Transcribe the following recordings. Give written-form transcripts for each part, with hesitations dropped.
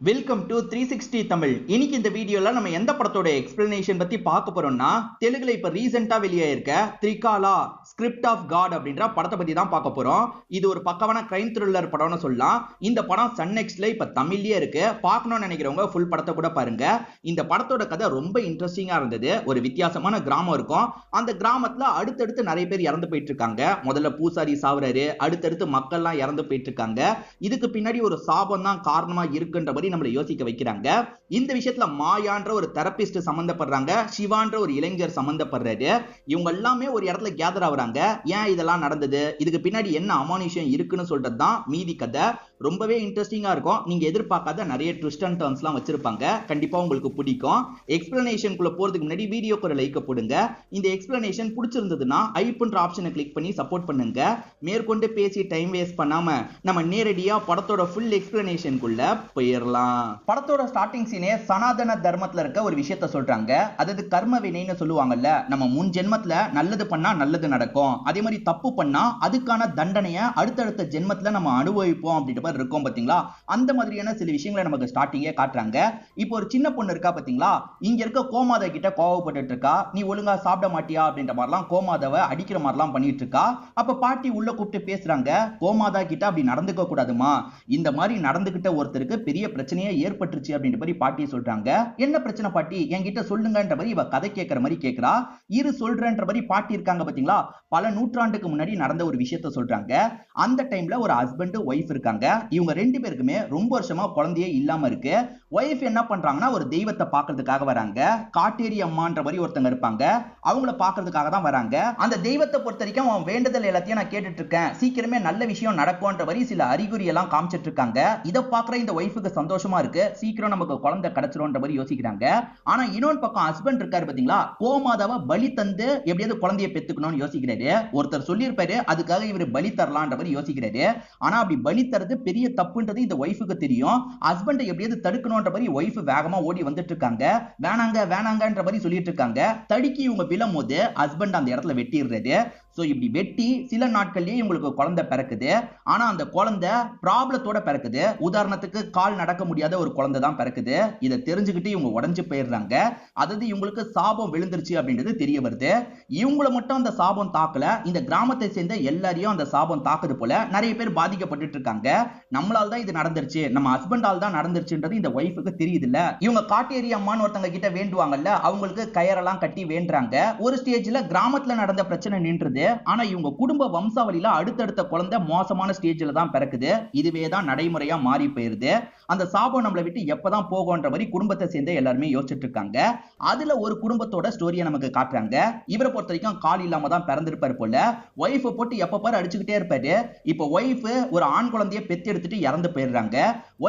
Welcome to 360 Tamil. இன்னைக்கு இந்த வீடியோல நம்ம எந்த படத்தோட எக்ஸ்பிளனேஷன் பத்தி பார்க்க போறோம்னா, தெலுங்குல இப்ப ரீசெண்டா வெளியாயிருக்க திரிகாலா ஸ்கிரிப்ட் ஆஃப் காட் அப்படின்ற படத்தை பத்தி தான் பார்க்க போறோம். இது ஒரு பக்கவான கிரைம் த்ரில்லர் படம்னு சொல்லலாம். இந்த படம் சன் நெக்ஸ்ட்ல இப்ப தமிழ்லயே இருக்கு. பார்க்கணும்னு நினைக்கிறவங்க ஃபுல் படத்தை கூட பாருங்க. இந்த படத்தோட கதை ரொம்ப இன்ட்ரெஸ்டிங்கா இருந்தது. ஒரு வித்தியாசமான கிராமம் இருக்கும். அந்த கிராமத்துல அடுத்தடுத்து நிறைய பேர் இறந்து போயிட்டு இருக்காங்க. முதல்ல பூசாரி சாவுறாரு, அடுத்தடுத்து மக்கள்லாம் இறந்து போயிட்டு இருக்காங்க. இதுக்கு பின்னாடி ஒரு சாபம் தான் காரணமா இருக்குன்ற மாதிரி நம்மளை யோசிக்க வைக்கிறாங்க. இந்த விஷயத்துல மாயான்ற ஒரு தெரபிஸ்ட் சம்பந்தப்படுறாங்க, சிவான்ற ஒரு இளைஞர் சம்பந்தப்படுறாரு. இவங்க எல்லாமே ஒரு இடத்துல கேதர் ஆகுறாங்க. ஏன் இதெல்லாம் நடந்தது, இதுக்கு பின்னாடி என்ன அமானுஷம் இருக்குன்னு சொல்றது தான் மீதி கதை. ரொம்பவே இன்ட்ரெஸ்டிங்கா இருக்கும். நீங்க எதிர்பார்க்காத நிறைய ட்விஸ்ட் அண்ட் டர்ன்ஸ்லாம் வச்சிருப்பாங்க. கண்டிப்பா உங்களுக்கு பிடிக்கும். எக்ஸ்பிளனேஷனுக்குள்ள போறதுக்கு முன்னாடி வீடியோக்கு ஒரு லைக் போடுங்க. இந்த எக்ஸ்பிளனேஷன் பிடிச்சிருந்ததுன்னா ஐப்ன்ற ஆப்ஷனை கிளிக் பண்ணி சப்போர்ட் பண்ணுங்க. மேற்கொண்டு பேசி டைம் வேஸ்ட் பண்ணாம நம்ம நேரடியா படத்தோட ஃபுல் எக்ஸ்பிளனேஷனுக்குள்ள போயிடலாம். படத்தோட ஸ்டார்டிங் சீனே சனாதன தர்மத்துல இருக்க ஒரு விஷயத்த சொல்றாங்க. அதாவது கர்ம வினைன்னு சொல்லுவாங்கல்ல. நம்ம முன் ஜென்மத்துல நல்லது பண்ணா நல்லது நடக்கும், அதே மாதிரி தப்பு பண்ணா அதுக்கான தண்டனையை அடுத்தடுத்த ஜென்மத்துல நம்ம அனுபவிப்போம் அப்படின்ற மாதிரி இருக்கும் பாத்தீங்களா. அந்த மாதிரியான சில விஷயங்களை நமக்கு ஸ்டார்டிங்கே காட்டுறாங்க. இப்போ ஒரு சின்ன பொண்ணு இருக்கா பாத்தீங்களா, இங்க இருக்க கோமாதா கிட்ட கோவப்பட்டு இருக்கா. நீ ஒழுங்கா சாப்பிட மாட்டியா அப்படின்ற மாதிரிலாம் கோமாதாவை அடிக்கிற மாதிரிலாம் பண்ணிட்டு இருக்கா. அப்ப பாட்டி உள்ள கூப்பிட்டு பேசுறாங்க, கோமாதா கிட்ட அப்படி நடந்துக்க கூடாதுமா, இந்த மாதிரி நடந்துகிட்ட ஒருத்தருக்கு பெரிய பிரச்சனையே ஏற்பட்டுருச்சு அப்படின்ற மாதிரி பாட்டி சொல்றாங்க. என்ன பிரச்சனை பாட்டி, என்கிட்ட சொல்லுங்கன்ற மாதிரி இவ கதை கேட்கிற மாதிரி கேட்கிறா. இரு சொல்றன்ற மாதிரி பாட்டி இருக்காங்க பாத்தீங்களா. பல நூற்றாண்டுக்கு முன்னாடி நடந்த ஒரு விஷயத்த சொல்றாங்க. அந்த டைம்ல ஒரு ஹஸ்பண்ட் ஒய்ஃப் இருக்காங்க. இவங்க ரெண்டு பேருக்குமே ரொம்ப வருஷமா குழந்தையே இல்லாம இருக்கு. ஒய்ஃப் என்ன பண்றாங்கன்னா ஒரு தெய்வத்தை பார்க்கிறதுக்காக வராங்க. காட்டேரி அம்மான்ற மாதிரி ஒருத்தங்க இருப்பாங்க. அவங்கள பார்க்கிறதுக்காக தான் வராங்க. அந்த தெய்வத்தை பொறுத்த வரைக்கும் அவன் வேண்டுதல் எல்லாத்தையும் நான் கேட்டுட்டு இருக்கேன், சீக்கிரமே நல்ல விஷயம் நடக்கும்ன்ற மாதிரி சில அறிகுறி எல்லாம் காமிச்சிட்டு இருக்காங்க. இதை பார்க்குற இந்த ஒய்ஃபுக்கு சந்தோஷமா இருக்கு, சீக்கிரம் நமக்கு குழந்தை கிடைச்சிரும்ன்ற மாதிரி யோசிக்கிறாங்க. ஆனா இன்னொரு பக்கம் ஹஸ்பண்ட் இருக்காரு பாத்தீங்களா, கோமாதாவை பலி தந்து எப்படியாவது குழந்தையை பெத்துக்கணும்னு யோசிக்கிறாரு. ஒருத்தர் சொல்லியிருப்பாரு அதுக்காக இவர் பலி தரலான்ற மாதிரி யோசிக்கிறாரு. ஆனா அப்படி பலி தரது பெரிய தப்புன்றது இந்த ஒய்ஃபுக்கு தெரியும். ஹஸ்பண்டை எப்படியாவது தடுக்கணும்ன்ற மாதிரி ஒய்ஃப் வேகமா ஓடி வந்துட்டு இருக்காங்க. வேணாங்க வேணாங்கன்ற மாதிரி சொல்லிட்டு இருக்காங்க. தடுக்கி இவங்க விழும் போது ஹஸ்பண்ட் அந்த இடத்துல வெட்டிடுறாரு. சோ இப்படி வெட்டி சில நாட்கள்லயே இவங்களுக்கு குழந்தை பிறக்குது. ஆனா அந்த குழந்தை ப்ராப்ளத்தோட பிறக்குது. உதாரணத்துக்கு கால் நடக்க முடியாத ஒரு குழந்தை தான் பிறக்குது. இதை தெரிஞ்சுக்கிட்டு இவங்க உடஞ்சு போயிடுறாங்க. அதாவது இவங்களுக்கு சாபம் விழுந்துருச்சு அப்படின்றது தெரிய வருது. இவங்களை மட்டும் அந்த சாபம் தாக்கல, இந்த கிராமத்தை சேர்ந்த எல்லாரையும் அந்த சாபம் தாக்குது போல. நிறைய பேர் பாதிக்கப்பட்டு இருக்காங்க. நம்மளால தான் இது நடந்துருச்சு, நம்ம ஹஸ்பண்டால தான் நடந்துருச்சுன்றது இந்த ஒய்ஃபுக்கு தெரியுது இல்ல. இவங்க காட்டேரி அம்மான்னு ஒருத்தங்க கிட்ட வேண்டுவாங்கல்ல, அவங்களுக்கு கயரெல்லாம் கட்டி வேண்டுறாங்க. ஒரு ஸ்டேஜ்ல கிராமத்துல நடந்த பிரச்சனை நின்றுது. ஆனா இவங்க குடும்ப வம்சாவளியில அடுத்தடுத்த குழந்தை மோசமான ஸ்டேஜ்ல தான் பிறக்குது. இதுவே தான் நடைமுறையா மாறி போயிருது. அந்த சாபம் நம்மளை விட்டு எப்பதான் போகும்ன்ற மாதிரி குடும்பத்தை சேர்ந்து எல்லாருமே யோசிச்சுட்டு இருக்காங்க. அதுல ஒரு குடும்பத்தோட ஸ்டோரியை நமக்கு காட்டுறாங்க. இவரை பொறுத்த வரைக்கும் கால் இல்லாம தான் பிறந்திருப்பாரு போல. ஒய்ஃப் போட்டு எப்ப பாரு அடிச்சுக்கிட்டே இருப்பாரு. இப்போ ஒய்ஃப் ஒரு ஆண் குழந்தைய பெத்து எடுத்துட்டு இறந்து போயிடுறாங்க.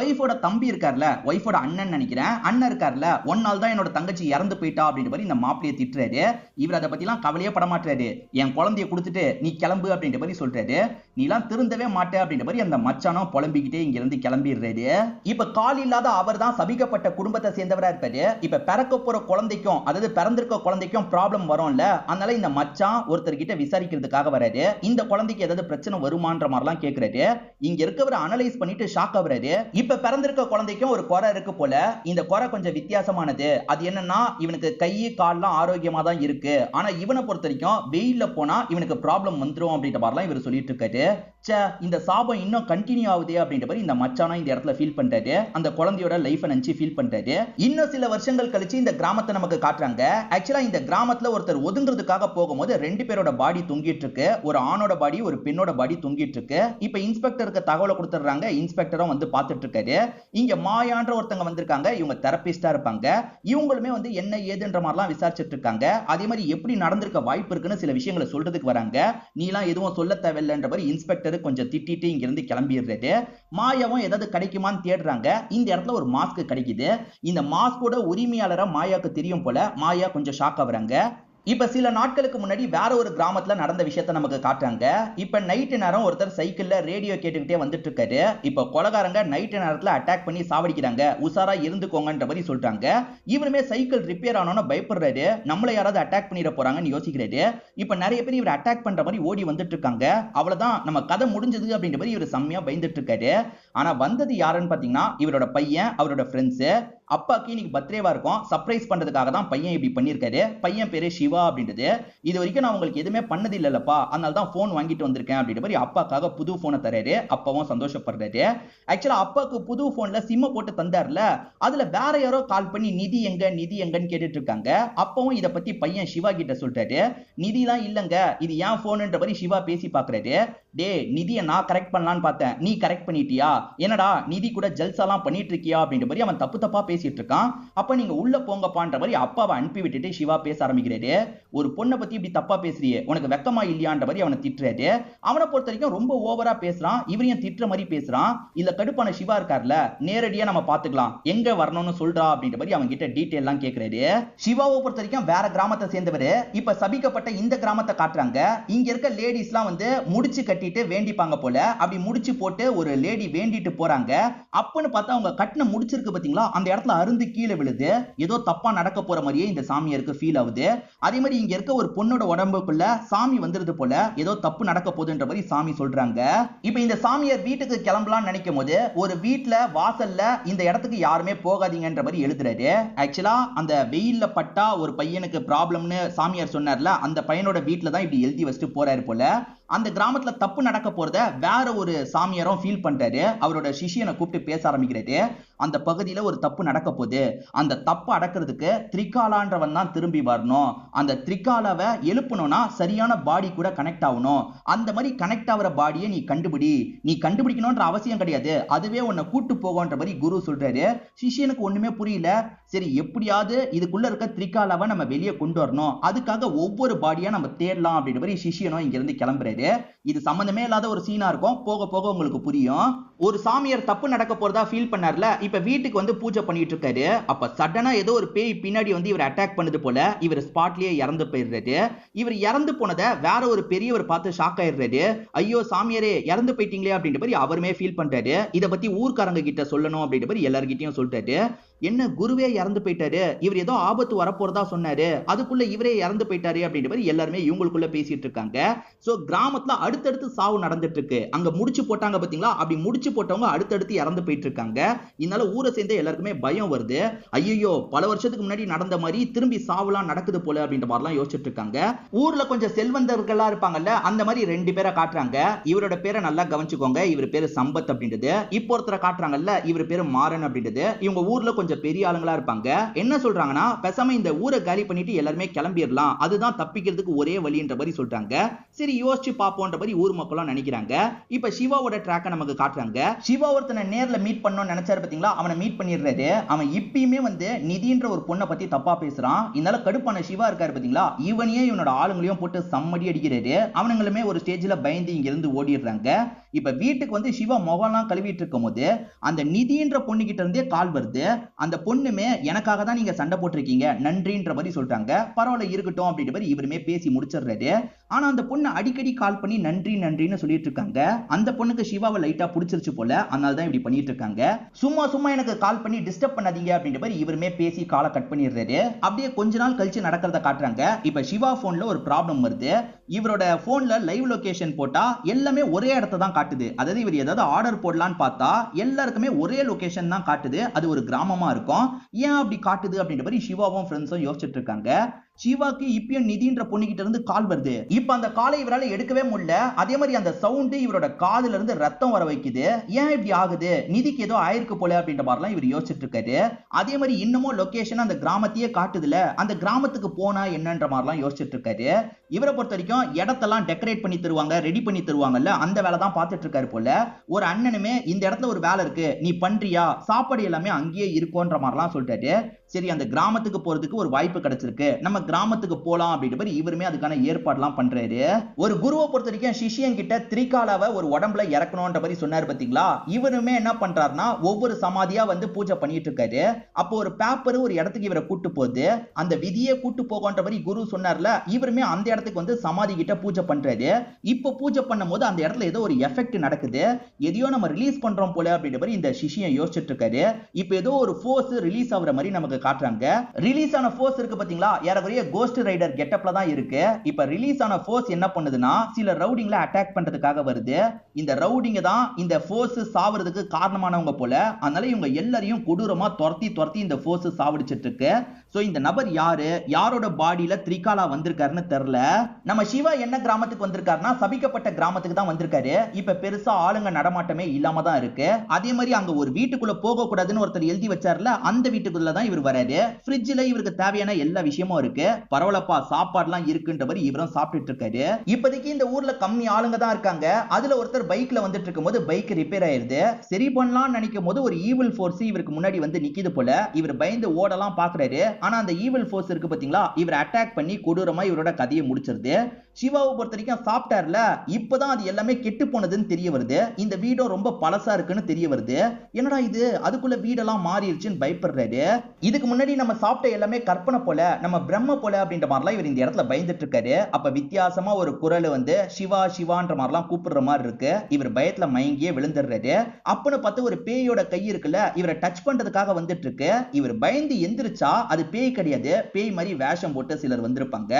ஒய்ஃபோட தம்பி இருக்கார்ல, ஒய்ஃபோட அண்ணன் நினைக்கிறேன், அண்ணன் இருக்கார்ல, ஒன்னால தான் என்னோட தங்கச்சி இறந்து போயிட்டா அப்படின்ற மாதிரி இந்த மாப்பிளையை திட்டுறாரு. இவர் அதை பத்தி எல்லாம் கவலையே பட மாட்டாரு. என் குழந்தைய கொடுத்துட்டு நீ கிளம்பு அப்படின்ற மாதிரி சொல்றாரு. நீ எல்லாம் திருந்தவே மாட்டே அப்படின்ற மாதிரி அந்த மச்சானம் புலம்பிக்கிட்டே இங்க இருந்து கிளம்பிடுறாரு. இப்ப கால் இல்லாத அவர் தான் சபிக்கப்பட்ட குடும்பத்தை சேர்ந்தவரா இருப்பாரு. இப்ப பிறக்க போற குழந்தைக்கும், அதாவது பிறந்திருக்க குழந்தைக்கும் ப்ராப்ளம் வரும்ல, அதனால இந்த மச்சான் ஒருத்தர் கிட்ட விசாரிக்கிறதுக்காக வராரு. இந்த குழந்தைக்கு ஏதாவது பிரச்சனை வருமான்ற மாதிரிலாம் கேட்கிறாரு. இங்க இருக்கவரை அனலைஸ் பண்ணிட்டு ஷாக் ஆகுறாரு. இப்ப பிறந்திருக்க குழந்தைக்கும் ஒரு குறை இருக்கு போல. இந்த குறை கொஞ்சம் வித்தியாசமானது. அது என்னன்னா, இவனுக்கு கை கால்லாம் ஆரோக்கியமா தான் இருக்கு. ஆனா இவனை பொறுத்த வரைக்கும் வெயில்ல போனா இவனுக்கு ப்ராப்ளம் வந்துரும் அப்படின்ற மாதிரிலாம் இவர் சொல்லிட்டு இருக்காரு. இந்த சாபம் இன்னும் கண்டினியூ ஆகுதே அப்படின்ற மாதிரி இந்த மச்சானா இந்த இடத்துல ஃபீல் பண்றாரு. அந்த குழந்தையோட லைஃப் நினைச்சு ஃபீல் பண்றாரு. இன்னும் சில வருஷங்கள் கழிச்சு இந்த கிராமத்தை நமக்கு காட்டுறாங்க. ஆக்சுவலா இந்த கிராமத்துல ஒருத்தர் ஒதுங்கிறதுக்காக போகும்போது ரெண்டு பேரோட பாடி தொங்கிட்டு இருக்கு. ஒரு ஆணோட பாடி, ஒரு பெண்ணோட பாடி தொங்கிட்டு இருக்கு. இப்ப இன்ஸ்பெக்டருக்கு தகவலை கொடுத்துறாங்க. இன்ஸ்பெக்டரும் வந்து பார்த்துட்டு இருக்காரு. இங்க மாயான்ற ஒருத்தங்க வந்திருக்காங்க. இவங்க தெரபிஸ்டா இருப்பாங்க. இவங்களுமே வந்து என்ன ஏதுன்ற மாதிரிலாம் விசாரிச்சுட்டு இருக்காங்க. அதே மாதிரி எப்படி நடந்திருக்க வாய்ப்பு இருக்குன்னு சில விஷயங்களை சொல்றதுக்கு வராங்க. நீலாம் எதுவும் சொல்ல தேவையில்லைன்ற மாதிரி இன்ஸ்பெக்டர் கொஞ்சம் திட்டிட்டு இங்க இருந்து கிளம்பிடுறாரு. மாயாவும் ஏதாவது கிடைக்குமான்னு தேடுறாங்க. இந்த இடத்துல ஒரு மாஸ்க் கிடைக்குது. இந்த மாஸ்கோட உரிமையாளரா மாயாக்கு தெரியும் போல. மாயா கொஞ்சம் ஷாக் ஆகுறாங்க. இப்ப சில நாட்களுக்கு முன்னாடி வேற ஒரு கிராமத்துல நடந்த விஷயத்த நமக்கு காட்டுறாங்க. இப்ப நைட் நேரம் ஒருத்தர் சைக்கிள்ல ரேடியோ கேட்டுக்கிட்டே வந்துட்டு இருக்காரு. இப்ப கொலைகாரங்க நைட் நேரத்துல அட்டாக் பண்ணி சாவடிக்கிறாங்க, உசாரா இருந்துக்கோங்கன்ற மாதிரி சொல்றாங்க. இவருமே சைக்கிள் ரிப்பேர் ஆனோன்னு பயப்படுறாரு, நம்மள யாராவது அட்டாக் பண்ணிட போறாங்கன்னு யோசிக்கிறாரு. இப்ப நிறைய பேர் இவர் அட்டாக் பண்ற மாதிரி ஓடி வந்துட்டு இருக்காங்க. அவ்வளவுதான், நம்ம கதை முடிஞ்சது அப்படின்ற மாதிரி இவர் செம்மையா பயந்துட்டு இருக்காரு. ஆனா வந்தது யாருன்னு பாத்தீங்கன்னா இவரோட பையன், அவரோட ஃப்ரெண்ட்ஸ். அப்பாக்கு இன்னைக்கு பர்த்டேவா இருக்கும், சர்ப்ரைஸ் பண்றதுக்காக தான் பையன் இப்படி பண்ணிருக்காரு. பையன் பேரு சிவா அப்படின்றது. இது வரைக்கும் நான் உங்களுக்கு எதுவுமே பண்ணது இல்லல்லப்பா, அதனால தான் போன் வாங்கிட்டு வந்திருக்கேன் அப்படின்ற மாதிரி அப்பாக்காக புது போனை தராரு. அப்பாவும் சந்தோஷப்படுறாரு. ஆக்சுவலா அப்பாக்கு புது போன்ல சிம்ம போட்டு தந்தார்ல, அதுல வேற யாரோ கால் பண்ணி நிதி எங்க நிதி எங்கன்னு கேட்டுட்டு இருக்காங்க. அப்பவும் இத பத்தி பையன் சிவா கிட்ட சொல்றாரு. நிதிலாம் இல்லங்க, இது ஏன் போன்ன்ற மாதிரி சிவா பேசி பாக்குறாரு. டே, நிதியை நான் கரெக்ட் பண்ணலான்னு பார்த்தேன், நீ கரெக்ட் பண்ணிட்டியா? என்னடா நிதி கூட ஜல்சாலாம் பண்ணிட்டு இருக்கியா அப்படின்ற மாதிரி அவன் தப்பு தப்பா பேசிட்டு இருக்கான். அப்ப நீங்க உள்ள போங்கப்பான்ற மாதிரி அப்பாவை அனுப்பி விட்டுட்டு சிவா பேச ஆரம்பிக்கிறாரு. ஒரு பொண்ணை பத்தி இப்படி தப்பா பேசுறியே, உனக்கு வெக்கமா இல்லையான்ற மாதிரி அவனை திட்டுறாரு. அவனை பொறுத்த வரைக்கும் ரொம்ப ஓவரா பேசுறான், இவரையும் திட்டுற மாதிரி பேசுறான். இதுல கடுப்பான சிவா இருக்கார்ல, நேரடியா நம்ம பாத்துக்கலாம், எங்க வரணும்னு சொல்றா அப்படின்ற மாதிரி அவங்க கிட்ட டீடைல் எல்லாம் கேக்குறாரு. சிவாவை பொறுத்த வரைக்கும் வேற கிராமத்தை சேர்ந்தவர். இப்ப சபிக்கப்பட்ட இந்த கிராமத்தை காட்டுறாங்க. இங்க இருக்க லேடிஸ் எல்லாம் வந்து முடிச்சு கட்டிட்டு வேண்டிப்பாங்க போல. அப்படி முடிச்சு போட்டு ஒரு லேடி வேண்டிட்டு போறாங்க. அப்பன்னு பார்த்தா அவங்க கட்டின முடிச்சிருக்கு பாத்தீங்களா, அந்த இடத்துல அருந்து கீழே விழுது. ஏதோ தப்பா நடக்க போற மாதிரியே இந்த சாமியாருக்கு ஃபீல் ஆகுது. அதே மாதிரி இங்க இருக்க ஒரு பொண்ணோட உடம்புக்குள்ள சாமி வந்துருது போல, ஏதோ தப்பு நடக்க போகுதுன்ற மாதிரி சாமி சொல்றாங்க. இப்ப இந்த சாமியார் வீட்டுக்கு கிளம்பலாம் நினைக்கும் போது ஒரு வீட்டுல வாசல்ல இந்த இடத்துக்கு யாருமே போகாதீங்கன்ற மாதிரி எழுதுறாரு. ஆக்சுவலா அந்த வெயில்ல பட்டா ஒரு பையனுக்கு ப்ராப்ளம்னு சாமியார் சொன்னார்ல, அந்த பையனோட வீட்டுல தான் இப்படி எழுதி வச்சுட்டு போறாரு போல. அந்த கிராமத்துல தப்பு நடக்க போறத வேற ஒரு சாமியாரும் ஃபீல் பண்றாரு. அவரோட சிஷியனை கூப்பிட்டு பேச ஆரம்பிக்கிறாரு. அந்த பகுதியில ஒரு தப்பு நடக்க போகுது, அந்த தப்பு அடக்கிறதுக்கு திரிகாலான்றவன் தான் திரும்பி வரணும். அந்த திரிகாலாவை எழுப்பணும்னா சரியான பாடி கூட கனெக்ட் ஆகணும். அந்த மாதிரி கனெக்ட் ஆகிற பாடியை நீ கண்டுபிடி. நீ கண்டுபிடிக்கணும்ன்ற அவசியம் கிடையாது, அதுவே உன்னை கூட்டு போகும்ன்ற மாதிரி குரு சொல்றாரு. சிஷியனுக்கு ஒண்ணுமே புரியல. சரி, எப்படியாவது இதுக்குள்ள இருக்க திரிகாலாவை நம்ம வெளியே கொண்டு வரணும், அதுக்காக ஒவ்வொரு பாடியா நம்ம தேடலாம் அப்படின்ற மாதிரி சிஷியனும் இங்க இருந்து கிளம்புறாரு. இது சம்பந்தமே இல்லாத ஒரு சீனா இருக்கும், போக போக உங்களுக்கு புரியும். ஒரு சாமியார் தப்பு நடக்க போறதா ஃபீல் பண்ணார்ல, இப்ப வீட்டுக்கு வந்து பூஜை பண்ணிட்டு இருக்காரு. அப்ப சடனா ஏதோ ஒரு பேய் பின்னாடி வந்து இவர் அட்டாக் பண்ணுது போல. இவர் ஸ்பாட்லயே இறந்து போயிடுறாரு. இவர் இறந்து போனதை வேற ஒரு பெரியவர் பார்த்து ஷாக் ஆயிடுறாரு. ஐயோ சாமியாரே, இறந்து போயிட்டீங்களே அப்படின்ற மாதிரி அவருமே ஃபீல் பண்றாரு. இதை பத்தி ஊர்க்காரங்க கிட்ட சொல்லணும் அப்படின்ற மாதிரி எல்லார்கிட்டயும் சொல்லிட்டாரு. என்ன குருவே இறந்து போயிட்டாரு, இவர் ஏதோ ஆபத்து வரப்போறதா சொன்னாரு, அதுக்குள்ள இவரே இறந்து போயிட்டாரு அப்படின்ற மாதிரி எல்லாருமே இவங்களுக்குள்ள பேசிட்டு இருக்காங்க. சோ கிராமத்துல அடுத்தடுத்து சாவு நடந்துட்டு இருக்கு. அங்க முடிச்சு போட்டாங்க பாத்தீங்களா, அப்படி முடிச்சு போட்டவங்க அடுத்தடுத்து இறந்து போயிட்டு இருக்காங்க. இதனால ஊரை சேர்ந்த எல்லாருக்குமே பயம் வருது. ஐயோ, பல வருஷத்துக்கு முன்னாடி நடந்த மாதிரி திரும்பி சாவுலாம் நடக்குது போல அப்படின்ற மாதிரிலாம் யோசிச்சுட்டு இருக்காங்க. ஊர்ல கொஞ்சம் செல்வந்தர்களா இருப்பாங்கல்ல, அந்த மாதிரி ரெண்டு பேரை காட்டுறாங்க. இவரோட பேரை நல்லா கவனிச்சுக்கோங்க, இவர் பேரு சம்பத் அப்படின்றது. இப்போ ஒருத்தரை காட்டுறாங்கல்ல, இவர் பேரு மாறன் அப்படின்றது. இவங்க ஊர்ல கொஞ்சம் பெரிய ஆளுங்களா இருப்பாங்க. என்ன சொல்றாங்கன்னா, பேசாம இந்த ஊரை காலி பண்ணிட்டு எல்லாருமே கிளம்பிடலாம், அதுதான் தப்பிக்கிறதுக்கு ஒரே வழின்ற மாதிரி சொல்றாங்க. சரி, யோசிச்சு பாப்போன்ற மாதிரி ஊர் மக்களும் நினைக்கிறாங்க. இப்ப சிவாவோட ட்ராக்க நமக்கு காட்டுறாங்க. சிவா ஒருத்தனை நேர்ல மீட் பண்ணணும்னு நினைச்சாரு பாத்தீங்களா, அவனை மீட் பண்ணிடுறாரு. அவன் இப்பயுமே வந்து நிதின்ற ஒரு பொண்ணை பத்தி தப்பா பேசுறான். இதனால கடுப்பான சிவா இருக்காரு பாத்தீங்களா, இவனையே இவனோட ஆளுங்களையும் போட்டு சம்மடி அடிக்கிறாரு. அவனுங்களுமே ஒரு ஸ்டேஜ்ல பயந்து இங்க இருந்து ஓடிடுறாங்க. இப்ப வீட்டுக்கு வந்து சிவா முகம்லாம் கழுவிட்டு இருக்கும் போது அந்த நிதின்ற பொண்ணு கிட்ட இருந்தே கால் வருது. அந்த பொண்ணுமே எனக்காக தான் நீங்க சண்டை போட்டிருக்கீங்க, நன்றின்ற மாதிரி சொல்றாங்க. பரவாயில்ல இருக்கட்டும் அப்படின்ற மாதிரி இவருமே பேசி முடிச்சிடுறாரு. ஆனா அந்த பொண்ணு அடிக்கடி கால் பண்ணி நன்றி நன்றின்னு சொல்லிட்டு இருக்காங்க. அந்த பொண்ணுக்கு சிவாவை லைட்டா பிடிச்சிருச்சு போல, அதனால தான் இப்படி பண்ணிட்டு இருக்காங்க. சும்மா சும்மா எனக்கு கால் பண்ணி டிஸ்டர்ப் பண்ணாதீங்க அப்படின்ற மாதிரி இவருமே பேசி காலை கட் பண்ணிடுறாரு. அப்படியே கொஞ்ச நாள் கழிச்சு நடக்கிறத காட்டுறாங்க. இப்ப சிவா போன்ல ஒரு ப்ராப்ளம் வருது. இவரோட போன்ல லைவ் லொகேஷன் போட்டா எல்லாமே ஒரே இடத்த தான் காட்டுது. அதாவது இவர் ஏதாவது ஆர்டர் போடலான்னு பார்த்தா எல்லாருக்குமே ஒரே லொகேஷன் தான் காட்டுது. அது ஒரு கிராமமா இருக்கும். ஏன் அப்படி காட்டுது அப்படின்ற மாதிரி சிவாவும் ஃப்ரெண்ட்ஸும் யோசிச்சுட்டு இருக்காங்க. சிவாக்கு இப்பயும் நிதின்ற பொண்ணுகிட்ட இருந்து கால் வருது. இப்ப அந்த காலை இவரால் எடுக்கவே முடியல. அதே மாதிரி அந்த சவுண்ட் இவரோட காதுல இருந்து ரத்தம் வர வைக்குது. ஏன் இப்படி ஆகுது, நிதிக்கு ஏதோ ஆயிருக்கு போல அப்படின்ற மாதிரிலாம் இவர் யோசிச்சுட்டு இருக்காரு. அதே மாதிரி இன்னமும் லொகேஷன் அந்த கிராமத்தையே காட்டுதுல, அந்த கிராமத்துக்கு போனா என்னன்ற மாதிரிலாம் யோசிச்சுட்டு இருக்காரு. இவரை பொறுத்த வரைக்கும் இடத்தெல்லாம் டெக்கரேட் பண்ணி தருவாங்க, ரெடி பண்ணி தருவாங்கல்ல, அந்த வேலை தான் பார்த்துட்டு இருக்காரு போல. ஒரு அண்ணனுமே இந்த இடத்துல ஒரு வேலை இருக்கு, நீ பண்றியா, சாப்பாடு எல்லாமே அங்கேயே இருக்கும்ன்ற மாதிரிலாம் சொல்லிட்டாரு. சரி அந்த கிராமத்துக்கு போறதுக்கு ஒரு வாய்ப்பு கிடைச்சிருக்கு, நம்ம கிராமத்துக்கு போலாம் அப்படின்ற மாதிரி இவருமே அதுக்கான ஏற்பாடுலாம் பண்றாரு. ஒரு குருவை பொறுத்த வரைக்கும் சிஷ்யன் கிட்ட திரிகாலாவை ஒரு உடம்புல இறக்கணும்ன்ற மாதிரி சொன்னாரு பாத்தீங்களா, இவருமே என்ன பண்றாருன்னா ஒவ்வொரு சமாதியா வந்து பூஜை பண்ணிட்டு இருக்காரு. அப்போ ஒரு பேப்பர் ஒரு இடத்துக்கு இவரை கூட்டு போகுது. அந்த விதியே கூட்டு போகன்ற மாதிரி குரு சொன்னார்ல, இவருமே அந்த இடத்துக்கு வந்து சமாதி கிட்ட பூஜை பண்றாரு. இப்போ பூஜை பண்ணும்போது அந்த இடத்துல ஏதோ ஒரு எஃபெக்ட் நடக்குது, எதையோ நம்ம ரிலீஸ் பண்றோம் போல அப்படின்ற மாதிரி இந்த சிஷ்யன் யோசிச்சுட்டு இருக்காரு. இப்போ ஏதோ ஒரு ஃபோர்ஸ் ரிலீஸ் ஆகுற மாதிரி நமக்கு காட்டுறாங்க. ரிலீஸ் ஆன ஃபோர்ஸ் இருக்கு பாத்தீங்களா, ஏறக்குறைய கோஸ்ட் ரைடர் கெட்டப்ல தான் இருக்கு. இப்போ ரிலீஸ் ஆன ஃபோர்ஸ் என்ன பண்ணுதுன்னா சில ரவுடிங்ல அட்டாக் பண்றதுக்காக வருது. இந்த ரவுடிங்க தான் இந்த ஃபோர்ஸ் சாவறதுக்கு காரணமானவங்க போல. அதனால இவங்க எல்லாரையும் கொடூரமா துரத்தி இந்த ஃபோர்ஸ் சாவடிச்சிட்டு இருக்கு. சோ இந்த நபர் யாரு, யாரோட பாடியில திரிகாலா வந்திருக்காருன்னு தெரியல. நம்ம சிவா என்ன கிராமத்துக்கு வந்திருக்காருன்னா சபிக்கப்பட்ட கிராமத்துக்கு தான் வந்திருக்காரு. இப்ப பெருசா ஆளுங்க நடமாட்டமே இல்லாம தான் இருக்கு. அதே மாதிரி அங்க ஒரு வீட்டுக்குள்ள போக கூடாதுன்னு ஒருத்தர் எழுதி வச்சார்ல, அந்த வீட்டுக்குள்ள தான் இவர் வராரு. ஃப்ரிட்ஜ்ல இவருக்கு தேவையான எல்லா விஷயமும் இருக்கு. பரவலப்பா சாப்பாடுலாம் இருக்குன்ற மாதிரி இவரும் சாப்பிட்டுட்டு இருக்காரு. இப்போதைக்கு இந்த ஊர்ல கம்மி ஆளுங்க தான் இருக்காங்க. அதுல ஒருத்தர் பைக்ல வந்துட்டு இருக்கும்போது பைக் ரிப்பேர் ஆயிருது. சரி பண்ணலாம்னு நினைக்கும் போது ஒரு ஈவில் ஃபோர்ஸ் இவருக்கு முன்னாடி வந்து நிக்குது போல. இவர் பயந்து ஓடலாம் பாக்குறாரு. ஆனா அந்த ஈவில் ஃபோர்ஸ் இருக்கு பாத்தீங்களா, இவர் அட்டாக் பண்ணி கொடூரமா இவரோட கதையை முடிச்சிருது. சிவாவை பொறுத்த வரைக்கும் சாப்பிட்டார்ல, இப்பதான் அது எல்லாமே கெட்டு போனதுன்னு தெரிய வருது. இந்த வீடும் ரொம்ப பழசா இருக்குன்னு தெரிய வருது. என்னடா இது, அதுக்குள்ள வீடெல்லாம் மாறிடுச்சுன்னு பயப்படுறாரு. இதுக்கு முன்னாடி நம்ம சாப்பிட்ட எல்லாமே கற்பனை போல, நம்ம பிரம்ம போல அப்படின்ற மாதிரிலாம் இவர் இந்த இடத்துல பயந்துட்டு இருக்காரு. அப்ப வித்தியாசமா ஒரு குரல் வந்து சிவா சிவான்ற மாதிரிலாம் கூப்பிடுற மாதிரி இருக்கு. இவர் பயத்துல மயங்கியே விழுந்துடுறாரு. அப்பன்னு பார்த்து ஒரு பேயோட கை இருக்குல்ல, இவரை டச் பண்றதுக்காக வந்துட்டு இருக்கு. இவர் பயந்து எந்திரிச்சா அது பேய் கிடையாது, பேய் மாதிரி வேஷம் போட்டு சிலர் வந்திருப்பாங்க.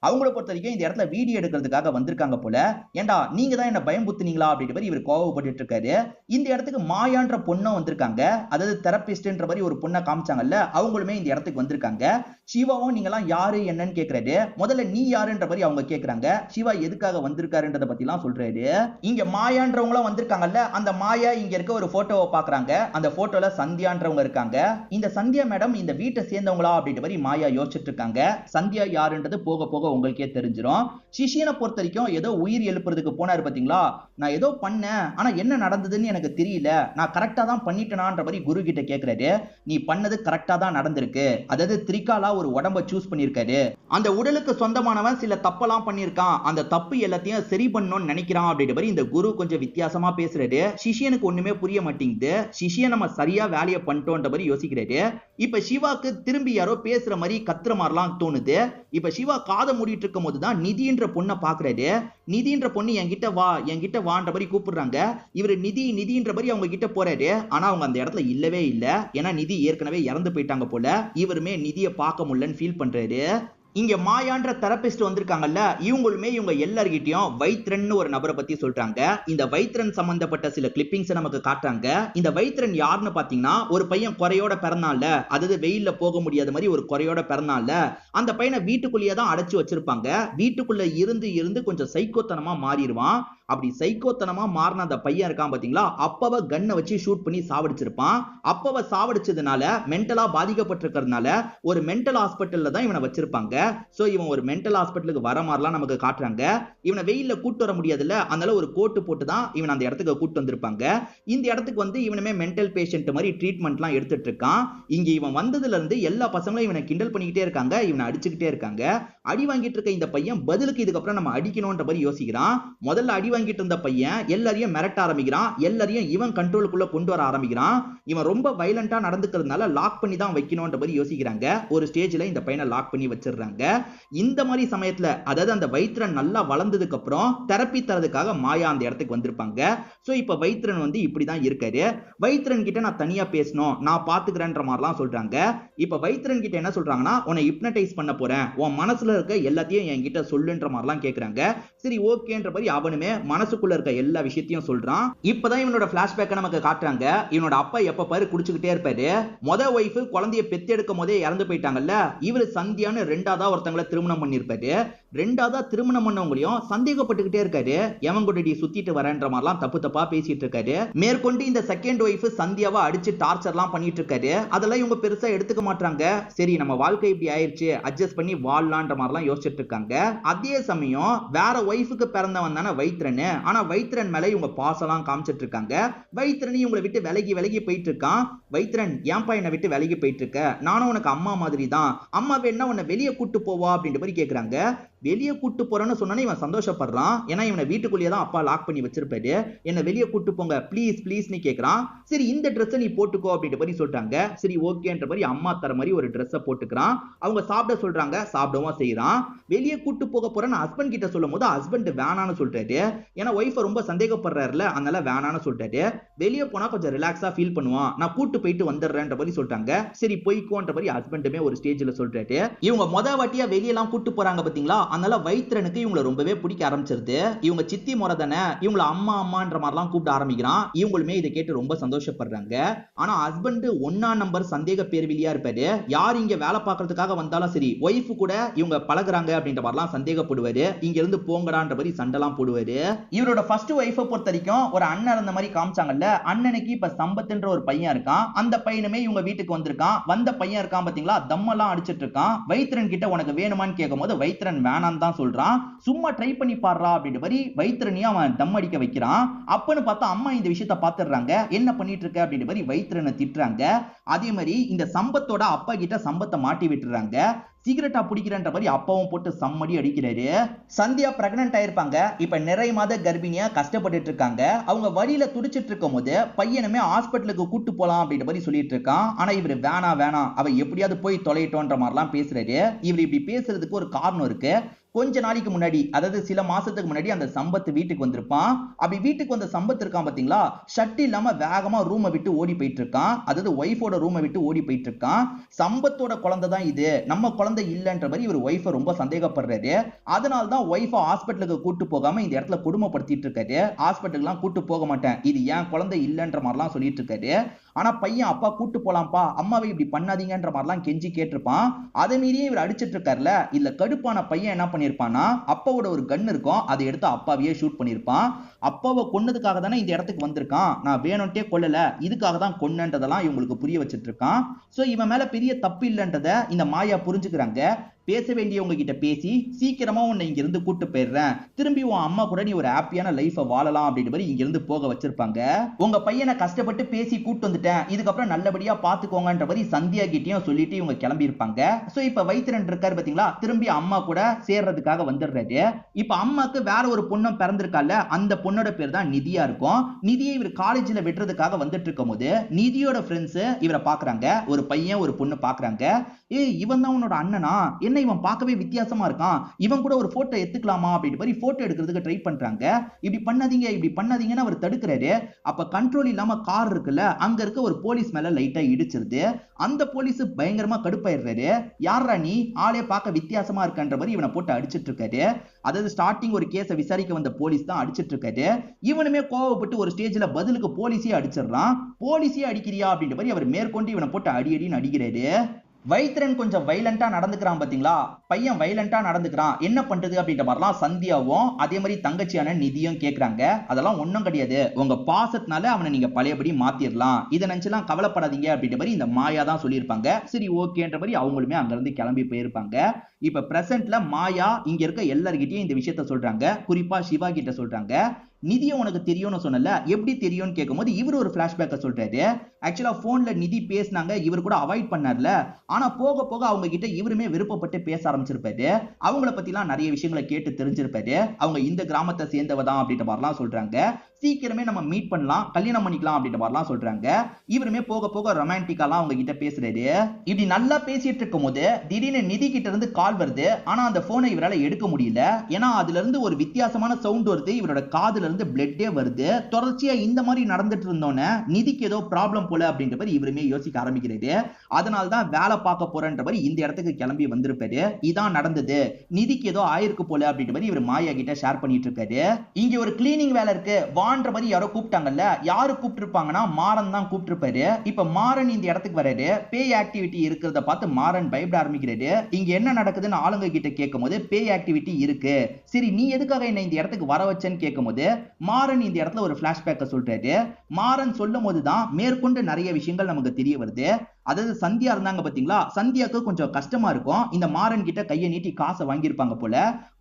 அவங்கள பொறுத்த வரைக்கும் இந்த இடத்துல வீடியோ எடுக்கிறதுக்காக வந்திருக்காங்க போல. ஏண்டா நீங்க தான் என்ன பயம்புத்துனீங்களா அப்படின்ற மாதிரி இவர் கோவப்பட்டு இருக்காரு. இந்த இடத்துக்கு மாயான்ற பொண்ணும் வந்திருக்காங்க. அதாவது தெரபிஸ்ட்ன்ற மாதிரி ஒரு பொண்ணை காமிச்சாங்கல்ல, அவங்களுமே இந்த இடத்துக்கு வந்திருக்காங்க. சிவாவும் நீங்களாம் யாரு என்னன்னு கேக்குறாரு. முதல்ல நீ யாருன்ற மாதிரி அவங்க கேக்குறாங்க. சிவா எதுக்காக வந்திருக்காருன்றத பத்தி எல்லாம் சொல்றாரு. இங்க மாயான்றவங்களும் வந்திருக்காங்கல்ல, அந்த மாயா இங்க இருக்க ஒரு போட்டோவை பாக்குறாங்க. அந்த போட்டோல சந்தியான்றவங்க இருக்காங்க. இந்த சந்தியா மேடம் இந்த வீட்டை சேர்ந்தவங்களா அப்படின்ற மாதிரி மாயா யோசிச்சுட்டு இருக்காங்க. சந்தியா யாருன்றது போக போக உங்களுக்கே தெரிஞ்சிடும். சிஷியனை பொறுத்த வரைக்கும் ஏதோ உயிர் எழுப்புறதுக்கு போனாரு பாத்தீங்களா, நான் ஏதோ பண்ணேன், ஆனா என்ன நடந்ததுன்னு எனக்கு தெரியல, நான் கரெக்டா தான் பண்ணிட்டேனான்ற மாதிரி குரு கிட்ட கேக்குறாரு. நீ பண்ணது கரெக்டா தான் நடந்திருக்கு. அதாவது திரிகாலா ஒரு உடம்ப சூஸ் பண்ணிருக்காரு. அந்த உடலுக்கு சொந்தமானவன் சில தப்பெல்லாம் பண்ணிருக்கான். அந்த தப்பு எல்லாத்தையும் சரி பண்ணணும்னு நினைக்கிறான் அப்படின்ற மாதிரி இந்த குரு கொஞ்சம் வித்தியாசமா பேசுறாரு. சிஷியனுக்கு ஒண்ணுமே புரிய மாட்டேங்குது. சிஷியன் நம்ம சரியா வேலையை பண்ணிட்டோன்ற மாதிரி யோசிக்கிறாரு. இப்ப சிவாக்கு திரும்பி யாரோ பேசுற மாதிரி கத்துற மாதிரிலாம் தோணுது. இப்ப சிவா காதை மூடிட்டு இருக்கும் போதுதான் நிதின்ற பொண்ணை பாக்குறாரு. நிதின்ற பொண்ணு என்கிட்ட வான்ற மாதிரி கூப்பிடுறாங்க. இவரு நிதின்ற மாதிரி அவங்க கிட்ட போறாரு. ஆனா அவங்க அந்த இடத்துல இல்லவே இல்ல. ஏன்னா நிதி ஏற்கனவே இறந்து போயிட்டாங்க போல. இவருமே நிதியை பார்க்க முடியலன்னு ஃபீல் பண்றாரு. இங்க மாயான்ற தெரபிஸ்ட் வந்திருக்காங்கல்ல, இவங்க எல்லார்கிட்டயும் வைத்ரன் ஒரு நபரை பத்தி சொல்றாங்க. இந்த வைத்ரன் சம்பந்தப்பட்ட சில கிளிப்பிங்ஸ் நமக்கு காட்டுறாங்க. இந்த வைத்ரன் யாருன்னு பாத்தீங்கன்னா, ஒரு பையன் குறையோட பிறந்தால, அதாவது வெயில்ல போக முடியாத மாதிரி ஒரு குறையோட பிறந்தால, அந்த பையனை வீட்டுக்குள்ளேயே தான் அடைச்சு வச்சிருப்பாங்க. வீட்டுக்குள்ள இருந்து கொஞ்சம் சைக்கோத்தனமா மாறிடுவான். அப்படி சைக்கோத்தனமா மாறின அந்த பையன் இருக்கான் பாத்தீங்களா, அப்பவ கன்னை வச்சு ஷூட் பண்ணி சாவடிச்சிருப்பான். அப்பவ சாவடிச்சதுனால மென்டலா பாதிக்கப்பட்டிருக்கிறதுனால ஒரு மென்டல் ஹாஸ்பிட்டல்ல தான் இவனை வச்சிருப்பாங்க. சோ இவன் ஒரு மென்டல் ஹாஸ்பிட்டலுக்கு வர மாதிரிலாம் நமக்கு காட்டுறாங்க. இவனை வெயில்ல கூட்டு வர முடியாதுல்ல, அதனால ஒரு கோட்டு போட்டு தான் இவன் அந்த இடத்துக்கு கூட்டு வந்திருப்பாங்க. இந்த இடத்துக்கு வந்து இவனுமே மென்டல் பேஷண்ட் மாதிரி ட்ரீட்மெண்ட்லாம் எடுத்துட்டு இருக்கான். இங்க இவன் வந்ததுல இருந்து எல்லா பசங்களும் இவனை கிண்டல் பண்ணிக்கிட்டே இருக்காங்க, இவனை அடிச்சுக்கிட்டே இருக்காங்க. அடி வாங்கிட்டு இருக்க இந்த பையன் பதிலுக்கு இதுக்கப்புறம் நம்ம அடிக்கணும்ன்ற மாதிரி யோசிக்கிறான். முதல்ல அடி வாங்கிட்டு இருந்த பையன் எல்லாரையும் மிரட்ட ஆரம்பிக்கிறான். எல்லாரையும் இவன் கண்ட்ரோலுக்குள்ள கொண்டு வர ஆரம்பிக்கிறான். இவன் ரொம்ப வயலண்டா நடந்துக்கிறதுனால லாக் பண்ணி தான் வைக்கணும்ன்ற மாதிரி யோசிக்கிறாங்க. ஒரு ஸ்டேஜ்ல இந்த பையனை லாக் பண்ணி வச்சிடுறாங்க. இந்த மாதிரி சமயத்துல, அதாவது அந்த வைத்ரன் நல்லா வளர்ந்ததுக்கு அப்புறம் தெரப்பி தரதுக்காக மாயா அந்த இடத்துக்கு வந்திருப்பாங்க. சோ இப்ப வைத்ரன் வந்து இப்படிதான் இருக்காரு. வைத்ரன் கிட்ட நான் தனியா பேசணும், நான் பாத்துக்கிறேன்ற மாதிரிலாம் சொல்றாங்க. இப்ப வைத்ரன் கிட்ட என்ன சொல்றாங்கன்னா, உன்னை ஹிப்னடைஸ் பண்ண போறேன், உன் மனசுல இருக்க எல்லாத்தையும் என்கிட்ட சொல்லுன்ற மாதிரிலாம் கேக்குறாங்க. சரி ஓகேன்ற மாதிரி அவனுமே மனசுக்குள்ள இருக்க எல்லா விஷயத்தையும் சொல்றான். இப்பதான் இவனோட பிளாஷ்பேக்கை நமக்கு காட்டுறாங்க. இவனோட அப்பா எப்ப பாரு குடிச்சுக்கிட்டே இருப்பாரு. ஒய்ஃப் குழந்தைய பெத்தெடுக்கும் போதே இறந்து போயிட்டாங்கல்ல, இவரு சந்தியான்னு ரெண்டாவது ஒருத்தங்களை திருமணம் பண்ணிருப்பாரு. ரெண்டாவதா திருமணம் பண்ணவங்களையும் சந்தேகப்பட்டுக்கிட்டே இருக்காரு. எவன் கூட நீ சுத்திட்டு வரன்ற மாதிரிலாம் தப்பு தப்பா பேசிட்டு இருக்காரு. மேற்கொண்டு இந்த செகண்ட் ஒய்ஃப் சந்தியாவை அடிச்சு டார்ச்சர்லாம் பண்ணிட்டு இருக்காரு. அதெல்லாம் இவங்க பெருசா எடுத்துக்க மாட்டாங்க. சரி நம்ம வாழ்க்கை இப்படி ஆயிருச்சு, அட்ஜஸ்ட் பண்ணி வாழலான்ற மாதிரிலாம் யோசிச்சுட்டு இருக்காங்க. அதே சமயம் வேற ஒய்ஃபுக்கு பிறந்தவன் தானே வைத்திரன். ஆனா வைத்திரன் மேல இவங்க பாசலாம் காமிச்சிட்டு இருக்காங்க. வைத்திரன் இவங்களை விட்டு விலகி விலகி போயிட்டு இருக்கான். வைத்திரன் ஏன்பா என்னை விட்டு விலகி போயிட்டு இருக்க, நானும் உனக்கு அம்மா மாதிரி தான், அம்மா வேணா உன்னை வெளியே கூட்டு போவா அப்படின்ற மாதிரி கேக்குறாங்க. வெளியே கூட்டு போறேன்னு சொன்னா இவன் சந்தோஷப்படுறான். ஏன்னா இவனை வீட்டுக்குள்ளேயே தான் அப்பா லாக் பண்ணி வச்சிருப்பாரு. என்ன வெளியே கூட்டு போங்க ப்ளீஸ் ப்ளீஸ் நீ கேக்குறான். சரி இந்த ட்ரெஸ் நீ போட்டுக்கோ அப்படின்ற மாதிரி சொல்றாங்க. சரி ஓகேன்ற மாதிரி அம்மா தர மாதிரி ஒரு ட்ரெஸ் போட்டுக்கிறான். அவங்க சாப்பிட சொல்றாங்க, சாப்பிடவும் செய்யறான். வெளியே கூட்டு போக போறேன்னு ஹஸ்பண்ட் கிட்ட சொல்லும் போது ஹஸ்பண்ட் வேணான்னு சொல்றாரு. ஏன்னா ஒய்ஃபை ரொம்ப சந்தேகப்படுறாருல, அதனால வேணான்னு சொல்றாரு. வெளியே போனா கொஞ்சம் ரிலாக்ஸா ஃபீல் பண்ணுவான், நான் கூட்டு போயிட்டு வந்துடுறேன்ற மாதிரி சொல்றாங்க. சரி போய்க்கோன்ற மாதிரி ஹஸ்பண்டுமே ஒரு ஸ்டேஜ்ல சொல்றாரு. இவங்க முத வாட்டியா வெளியெல்லாம் கூட்டு போறாங்க பாத்தீங்களா, அதனால வைத்திரனுக்கு இவங்களை ரொம்பவே பிடிக்க ஆரம்பிச்சிருது. இவங்க சித்தி முறை தானே, இவங்களை அம்மா அம்மான்ற மாதிரிலாம் கூப்பிட ஆரம்பிக்கிறான். இவங்களுமே இதை கேட்டு ரொம்ப சந்தோஷப்படுறாங்க. ஆனா ஹஸ்பண்ட் ஒன்னா நம்பர் சந்தேக பேர்விலியா இருப்பாரு. யார் இங்க வேலை பார்க்கறதுக்காக வந்தாலும் சரி ஒய்ஃப் கூட இவங்க பழகுறாங்க அப்படின்ற மாதிரிலாம் சந்தேகப்படுவாரு. இங்க இருந்து போங்கடான்ற மாதிரி சண்டைலாம் போடுவாரு. இவரோட ஃபர்ஸ்ட் ஒய்ஃபை பொறுத்த வரைக்கும் ஒரு அண்ணன் இருந்த மாதிரி காமிச்சாங்கல்ல, அண்ணனுக்கு இப்ப சம்பத்ன்ற ஒரு பையன் இருக்கான். அந்த பையனுமே இவங்க வீட்டுக்கு வந்திருக்கான். வந்த பையன் இருக்கான் பாத்தீங்களா, தம்மெல்லாம் அடிச்சிட்டு இருக்கான். வைத்திரன் கிட்ட உனக்கு வேணுமான்னு கேட்கும் போது வைத்திரன் வேணான்னு தான் சொல்றான். சும்மா ட்ரை பண்ணி பாடுறா அப்படின்ற மாதிரி வைத்திரனையும் அவன் தம் அடிக்க வைக்கிறான். அப்பன்னு பார்த்தா அம்மா இந்த விஷயத்தை பாத்துறாங்க. என்ன பண்ணிட்டு இருக்க அப்படின்ற மாதிரி வைத்திரனை திட்டுறாங்க. அதே மாதிரி இந்த சம்பத்தோட அப்பா கிட்ட சம்பத்தை மாட்டி விட்டுறாங்க. சிகரெட்டா பிடிக்கிறன்ற மாதிரி அப்பாவும் போட்டு சம்மடி அடிக்கிறாரு. சந்தியா பிரெக்னன்ட் ஆயிருப்பாங்க. இப்ப நிறைய மாத கர்ப்பிணியா கஷ்டப்பட்டு இருக்காங்க. அவங்க வழியில துடிச்சிட்டு இருக்கும் போது பையனுமே ஹாஸ்பிட்டலுக்கு கூட்டு போலாம் அப்படின்ற மாதிரி சொல்லிட்டு இருக்கான். ஆனா இவரு வேணாம் அவ எப்படியாவது போய் தொலைட்டோன்ற மாதிரிலாம் பேசுறாரு. இவர் இப்படி பேசுறதுக்கு ஒரு காரணம் இருக்கு. கொஞ்ச நாளைக்கு முன்னாடி, அதாவது சில மாசத்துக்கு முன்னாடி அந்த சம்பத் வீட்டுக்கு வந்திருப்பான். அப்படி வீட்டுக்கு வந்த சம்பத் இருக்கான் பாத்தீங்களா, ஷர்ட் இல்லாம வேகமா ரூமை விட்டு ஓடி போயிட்டு இருக்கான். அதாவது ஒய்ஃபோட ரூமை விட்டு ஓடி போயிட்டு இருக்கான். சம்பத்தோட குழந்தை தான் இது, நம்ம குழந்தை இல்லன்ற மாதிரி இவர் ஒய்ஃபை ரொம்ப சந்தேகப்படுறாரு. அதனால தான் ஒய்ஃபை ஹாஸ்பிட்டலுக்கு கூட்டு போகாம இந்த இடத்துல கொடுமைப்படுத்திட்டு இருக்காரு. ஹாஸ்பிட்டலுக்குலாம் கூட்டு போக மாட்டேன், இது ஏன் குழந்தை இல்லன்ற மாதிரிலாம் சொல்லிட்டு இருக்காரு. ஆனா பையன் அப்பா கூட்டு போலாம்ப்பா, அம்மாவை இப்படி பண்ணாதீங்கன்ற மாதிரிலாம் கெஞ்சி கேட்டிருப்பான். அதை மீறியே இவர் அடிச்சிட்டு இருக்காருல. இல்ல கடுப்பான பையன் என்ன பண்ணிருப்பானா, அப்பாவோட ஒரு கன் இருக்கும், அதை எடுத்து அப்பாவையே ஷூட் பண்ணிருப்பான். அப்பாவை கொன்னதுக்காக தானே இந்த இடத்துக்கு வந்திருக்கான், நான் வேணும்ட்டே கொல்லல, இதுக்காக தான் கொன்னன்றதெல்லாம் இவங்களுக்கு புரிய வச்சிட்டு இருக்கான். சோ இவன் மேல பெரிய தப்பு இல்லைன்றத இந்த மாயா புரிஞ்சுக்கிறாங்க. பேச வேண்டியவங்க கிட்ட பேசி சீக்கிரமா உன்னை இங்க இருந்து கூட்டு போயிடுறேன், திரும்பி உன் அம்மா கூட நீ ஒரு ஹாப்பியான லைஃபை வாழலாம் அப்படின்ற மாதிரி இங்க இருந்து போக வச்சிருப்பாங்க. உங்க பையனை கஷ்டப்பட்டு பேசி கூட்டு வந்துட்டேன், இதுக்கப்புறம் நல்லபடியா பாத்துக்கோங்கன்ற மாதிரி சந்தியா கிட்டயும் சொல்லிட்டு இவங்க கிளம்பி இருப்பாங்க. சோ இப்ப வைத்திரன் இருக்காரு பாத்தீங்களா, திரும்பி அம்மா கூட சேர்றதுக்காக வந்துடுறாரு. இப்ப அம்மாக்கு வேற ஒரு பொண்ணும் பிறந்திருக்கால, அந்த பொண்ணோட பேர் தான் நிதியா இருக்கும். நிதியை இவர் காலேஜ்ல விட்டுறதுக்காக வந்துட்டு இருக்கும் போது நிதியோட ஃப்ரெண்ட்ஸ் இவரை பாக்குறாங்க. ஒரு பையன் ஒரு பொண்ணு பாக்குறாங்க. ஏய் இவன் தான் உன்னோட அண்ணனா, என்ன இவன் பார்க்கவே வித்தியாசமா இருக்கான், இவன் கூட ஒரு போட்டோ எடுத்துக்கலாமா அப்படின்ற மாதிரி போட்டோ எடுக்கிறதுக்கு ட்ரை பண்றாங்க. இப்படி பண்ணாதீங்கன்னு அவர் தடுக்கிறாரு. அப்ப கண்ட்ரோல் இல்லாம கார் இருக்குல்ல, அங்க இருக்க ஒரு போலீஸ் மேல லைட்டா இடிச்சிருது. அந்த போலீஸ் பயங்கரமா கடுப்பாயிடுறாரு. யாரா நீ, ஆளே பார்க்க வித்தியாசமா இருக்கன்ற மாதிரி இவனை போட்டு அடிச்சிட்டு இருக்காரு. அதாவது ஸ்டார்டிங் ஒரு கேஸை விசாரிக்க வந்த போலீஸ் தான் அடிச்சிட்டு இருக்காரு. இவனுமே கோவப்பட்டு ஒரு ஸ்டேஜ்ல பதிலுக்கு போலீஸே அடிச்சிடறான். போலீஸே அடிக்கிறியா அப்படின்ற மாதிரி அவர் மேற்கொண்டு இவனை போட்டு அடின்னு அடிக்கிறாரு. வைத்திரன் கொஞ்சம் வைலண்டா நடந்துக்கிறான் பாத்தீங்களா, பையன் வைலண்டா நடந்துக்கிறான், என்ன பண்றது அப்படின்ற மாதிரிலாம் சந்தியாவும் அதே மாதிரி தங்கச்சியான நிதியும் கேக்குறாங்க. அதெல்லாம் ஒண்ணும் கிடையாது, உங்க பாசத்தினால அவனை நீங்க பழையபடி மாத்திரலாம், இதை நினைச்செல்லாம் கவலைப்படாதீங்க அப்படின்ற மாதிரி இந்த மாயா தான் சொல்லியிருப்பாங்க. சரி ஓகேன்ற மாதிரி அவங்களுமே அங்க இருந்து கிளம்பி போயிருப்பாங்க. இப்ப பிரசன்ட்ல மாயா இங்க இருக்க எல்லார்கிட்டயும் இந்த விஷயத்த சொல்றாங்க. குறிப்பா சிவா கிட்ட சொல்றாங்க. நிதியை உனக்கு தெரியும்னு சொன்னல, எப்படி தெரியும்னு கேட்கும்போது இவர் ஒரு பிளாஷ்பேக்க சொல்றாரு. ஆக்சுவலா போன்ல நிதி பேசினாங்க, இவர் கூட அவாய்ட் பண்ணார்ல, ஆனா போக போக அவங்க கிட்ட இவருமே விருப்பப்பட்டு பேச ஆரம்பிச்சிருப்பாரு. அவங்கள பத்திலாம் நிறைய விஷயங்களை கேட்டு தெரிஞ்சிருப்பாரு. அவங்க இந்த கிராமத்தை சேர்ந்தவதான் அப்படின்ற மாதிரிலாம் சொல்றாங்க. சீக்கிரமே நம்ம மீட் பண்ணலாம், கல்யாணம் பண்ணிக்கலாம் அப்படின்ற மாதிரிலாம் சொல்றாங்க. இவருமே போக போக ரொமான்டிக்காலாம் அவங்க கிட்ட பேசுறாரு. இப்படி நல்லா பேசிட்டு இருக்கும் போது திடீர்னு நிதி கிட்ட இருந்து கால் வருது. ஆனா அந்த போனை இவரால எடுக்க முடியல. ஏன்னா அதுல இருந்து ஒரு வித்தியாசமான சவுண்ட் வருது, இவரோட காதுல இருந்து பிளட்டே வருது. தொடர்ச்சியா இந்த மாதிரி நடந்துட்டு இருந்தோன்னே நிதிக்கு ஏதோ ப்ராப்ளம் போல அப்படின்ற மாதிரி இவருமே யோசிக்க ஆரம்பிக்கிறது. அதனால தான் வேலை பார்க்க போறன்ற மாதிரி இந்த இடத்துக்கு கிளம்பி வந்திருப்பாரு. இதான் நடந்தது, நிதிக்கு ஏதோ ஆயிருக்கு போல அப்படின்ற மாதிரி இவர் மாயா கிட்ட ஷேர் பண்ணிட்டு இருக்காரு. இங்க ஒரு கிளீனிங் வேலை இருக்கு வான்ற மாதிரி யாரோ கூப்பிட்டாங்கல்ல, யாரு கூப்பிட்டு இருப்பாங்கன்னா மாறன் தான் கூப்பிட்டு இருப்பாரு. இப்ப மாறன் இந்த இடத்துக்கு வராரு. பேய் ஆக்டிவிட்டி இருக்கிறத பார்த்து மாறன் பயப்பட ஆரம்பிக்கிறாரு. இங்க என்ன நடக்குதுன்னு ஆளுங்க கிட்ட கேட்கும்போது பேய் ஆக்டிவிட்டி இருக்கு, சரி நீ எதுக்காக என்ன இந்த இடத்துக்கு வர வச்சேன்னு கேட்கும்போது மாறன் இந்த இடத்துல ஒரு பிளாஷ்பேக்க சொல்றாரு. மாறன் சொல்லும் போதுதான் மேற்கொண்டு நிறைய விஷயங்கள் நமக்கு தெரிய வருது. அதாவது சந்தியா இருந்தாங்க பாத்தீங்களா, சந்தியாக்கு கொஞ்சம் கஷ்டமா இருக்கும். இந்த மாறன் கிட்ட கையை நீட்டி காசை வாங்கியிருப்பாங்க போல.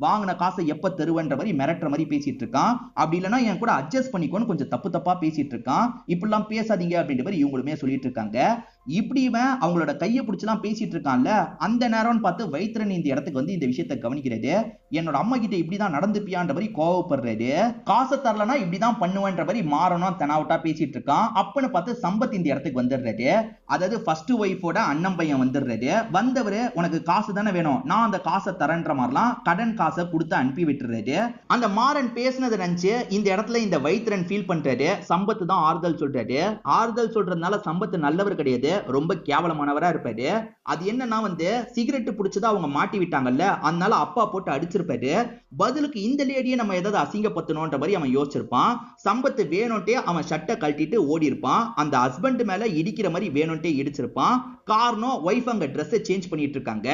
வாங்கின காசை எப்ப தருவன்ற மாதிரி மிரட்டுற மாதிரி பேசிட்டு இருக்கான். அப்படி இல்லைன்னா என் கூட அட்ஜஸ்ட் பண்ணிக்கோன்னு கொஞ்சம் தப்பு தப்பா பேசிட்டு இருக்கான். இப்படிலாம் பேசாதீங்க அப்படின்ற மாதிரி இவங்களுமே சொல்லிட்டு இருக்காங்க. இப்படி இவன் அவங்களோட கையை பிடிச்சலாம் பேசிட்டு இருக்கான்ல, அந்த நேரம்னு பார்த்து வைத்திரன் இந்த இடத்துக்கு வந்து இந்த விஷயத்தை கவனிக்கிறது. என்னோட அம்மா கிட்ட இப்படிதான் நடந்துப்பியான்ற மாதிரி கோவப்படுறாரு. காசை தரலனா இப்படிதான் பண்ணுவேன்ற மாதிரி மாறணும் தெனாவட்டா பேசிட்டு இருக்கான். அப்பன்னு பார்த்து சம்பத் இந்த இடத்துக்கு வந்துடுறாரு. அதாவது ஃபர்ஸ்ட் ஒய்ஃபோட அண்ணன் பையன் வந்துடுறாரு. வந்தவரு உனக்கு காசு தானே வேணும், நான் அந்த காசை தரேன்ற மாதிரிலாம் கடன் காசை கொடுத்து அனுப்பி விட்டுறாரு. அந்த மாறன் பேசினதை நினைச்சு இந்த இடத்துல இந்த வைத்திரன் ஃபீல் பண்றாரு. சம்பத் தான் ஆறுதல் சொல்றாரு. ஆறுதல் சொல்றதுனால சம்பத் நல்லவர் கிடையாது, ரொம்ப கேவலமானவரா இருப்பாரு. அது என்னன்னா வந்து சிகரெட் பிடிச்சதா அவங்க மாட்டி விட்டாங்கல்ல, அதனால அப்பா போட்டு அடிச்சிருப்பாரு. பதிலுக்கு இந்த லேடியை நம்ம ஏதாவது அசிங்கப்படுத்தணும்ன்ற மாதிரி அவன் யோசிச்சிருப்பான். சம்பத் வேணும்ட்டே அவன் ஷர்ட்டை கழட்டிட்டு ஓடி இருப்பான். அந்த ஹஸ்பண்ட் மேல இடிக்கிற மாதிரி வேணும்ட்டே இடிச்சிருப்பான். காரணம் ஒய்ஃப் அங்க ட்ரெஸ்ஸை சேஞ்ச் பண்ணிட்டு இருக்காங்க,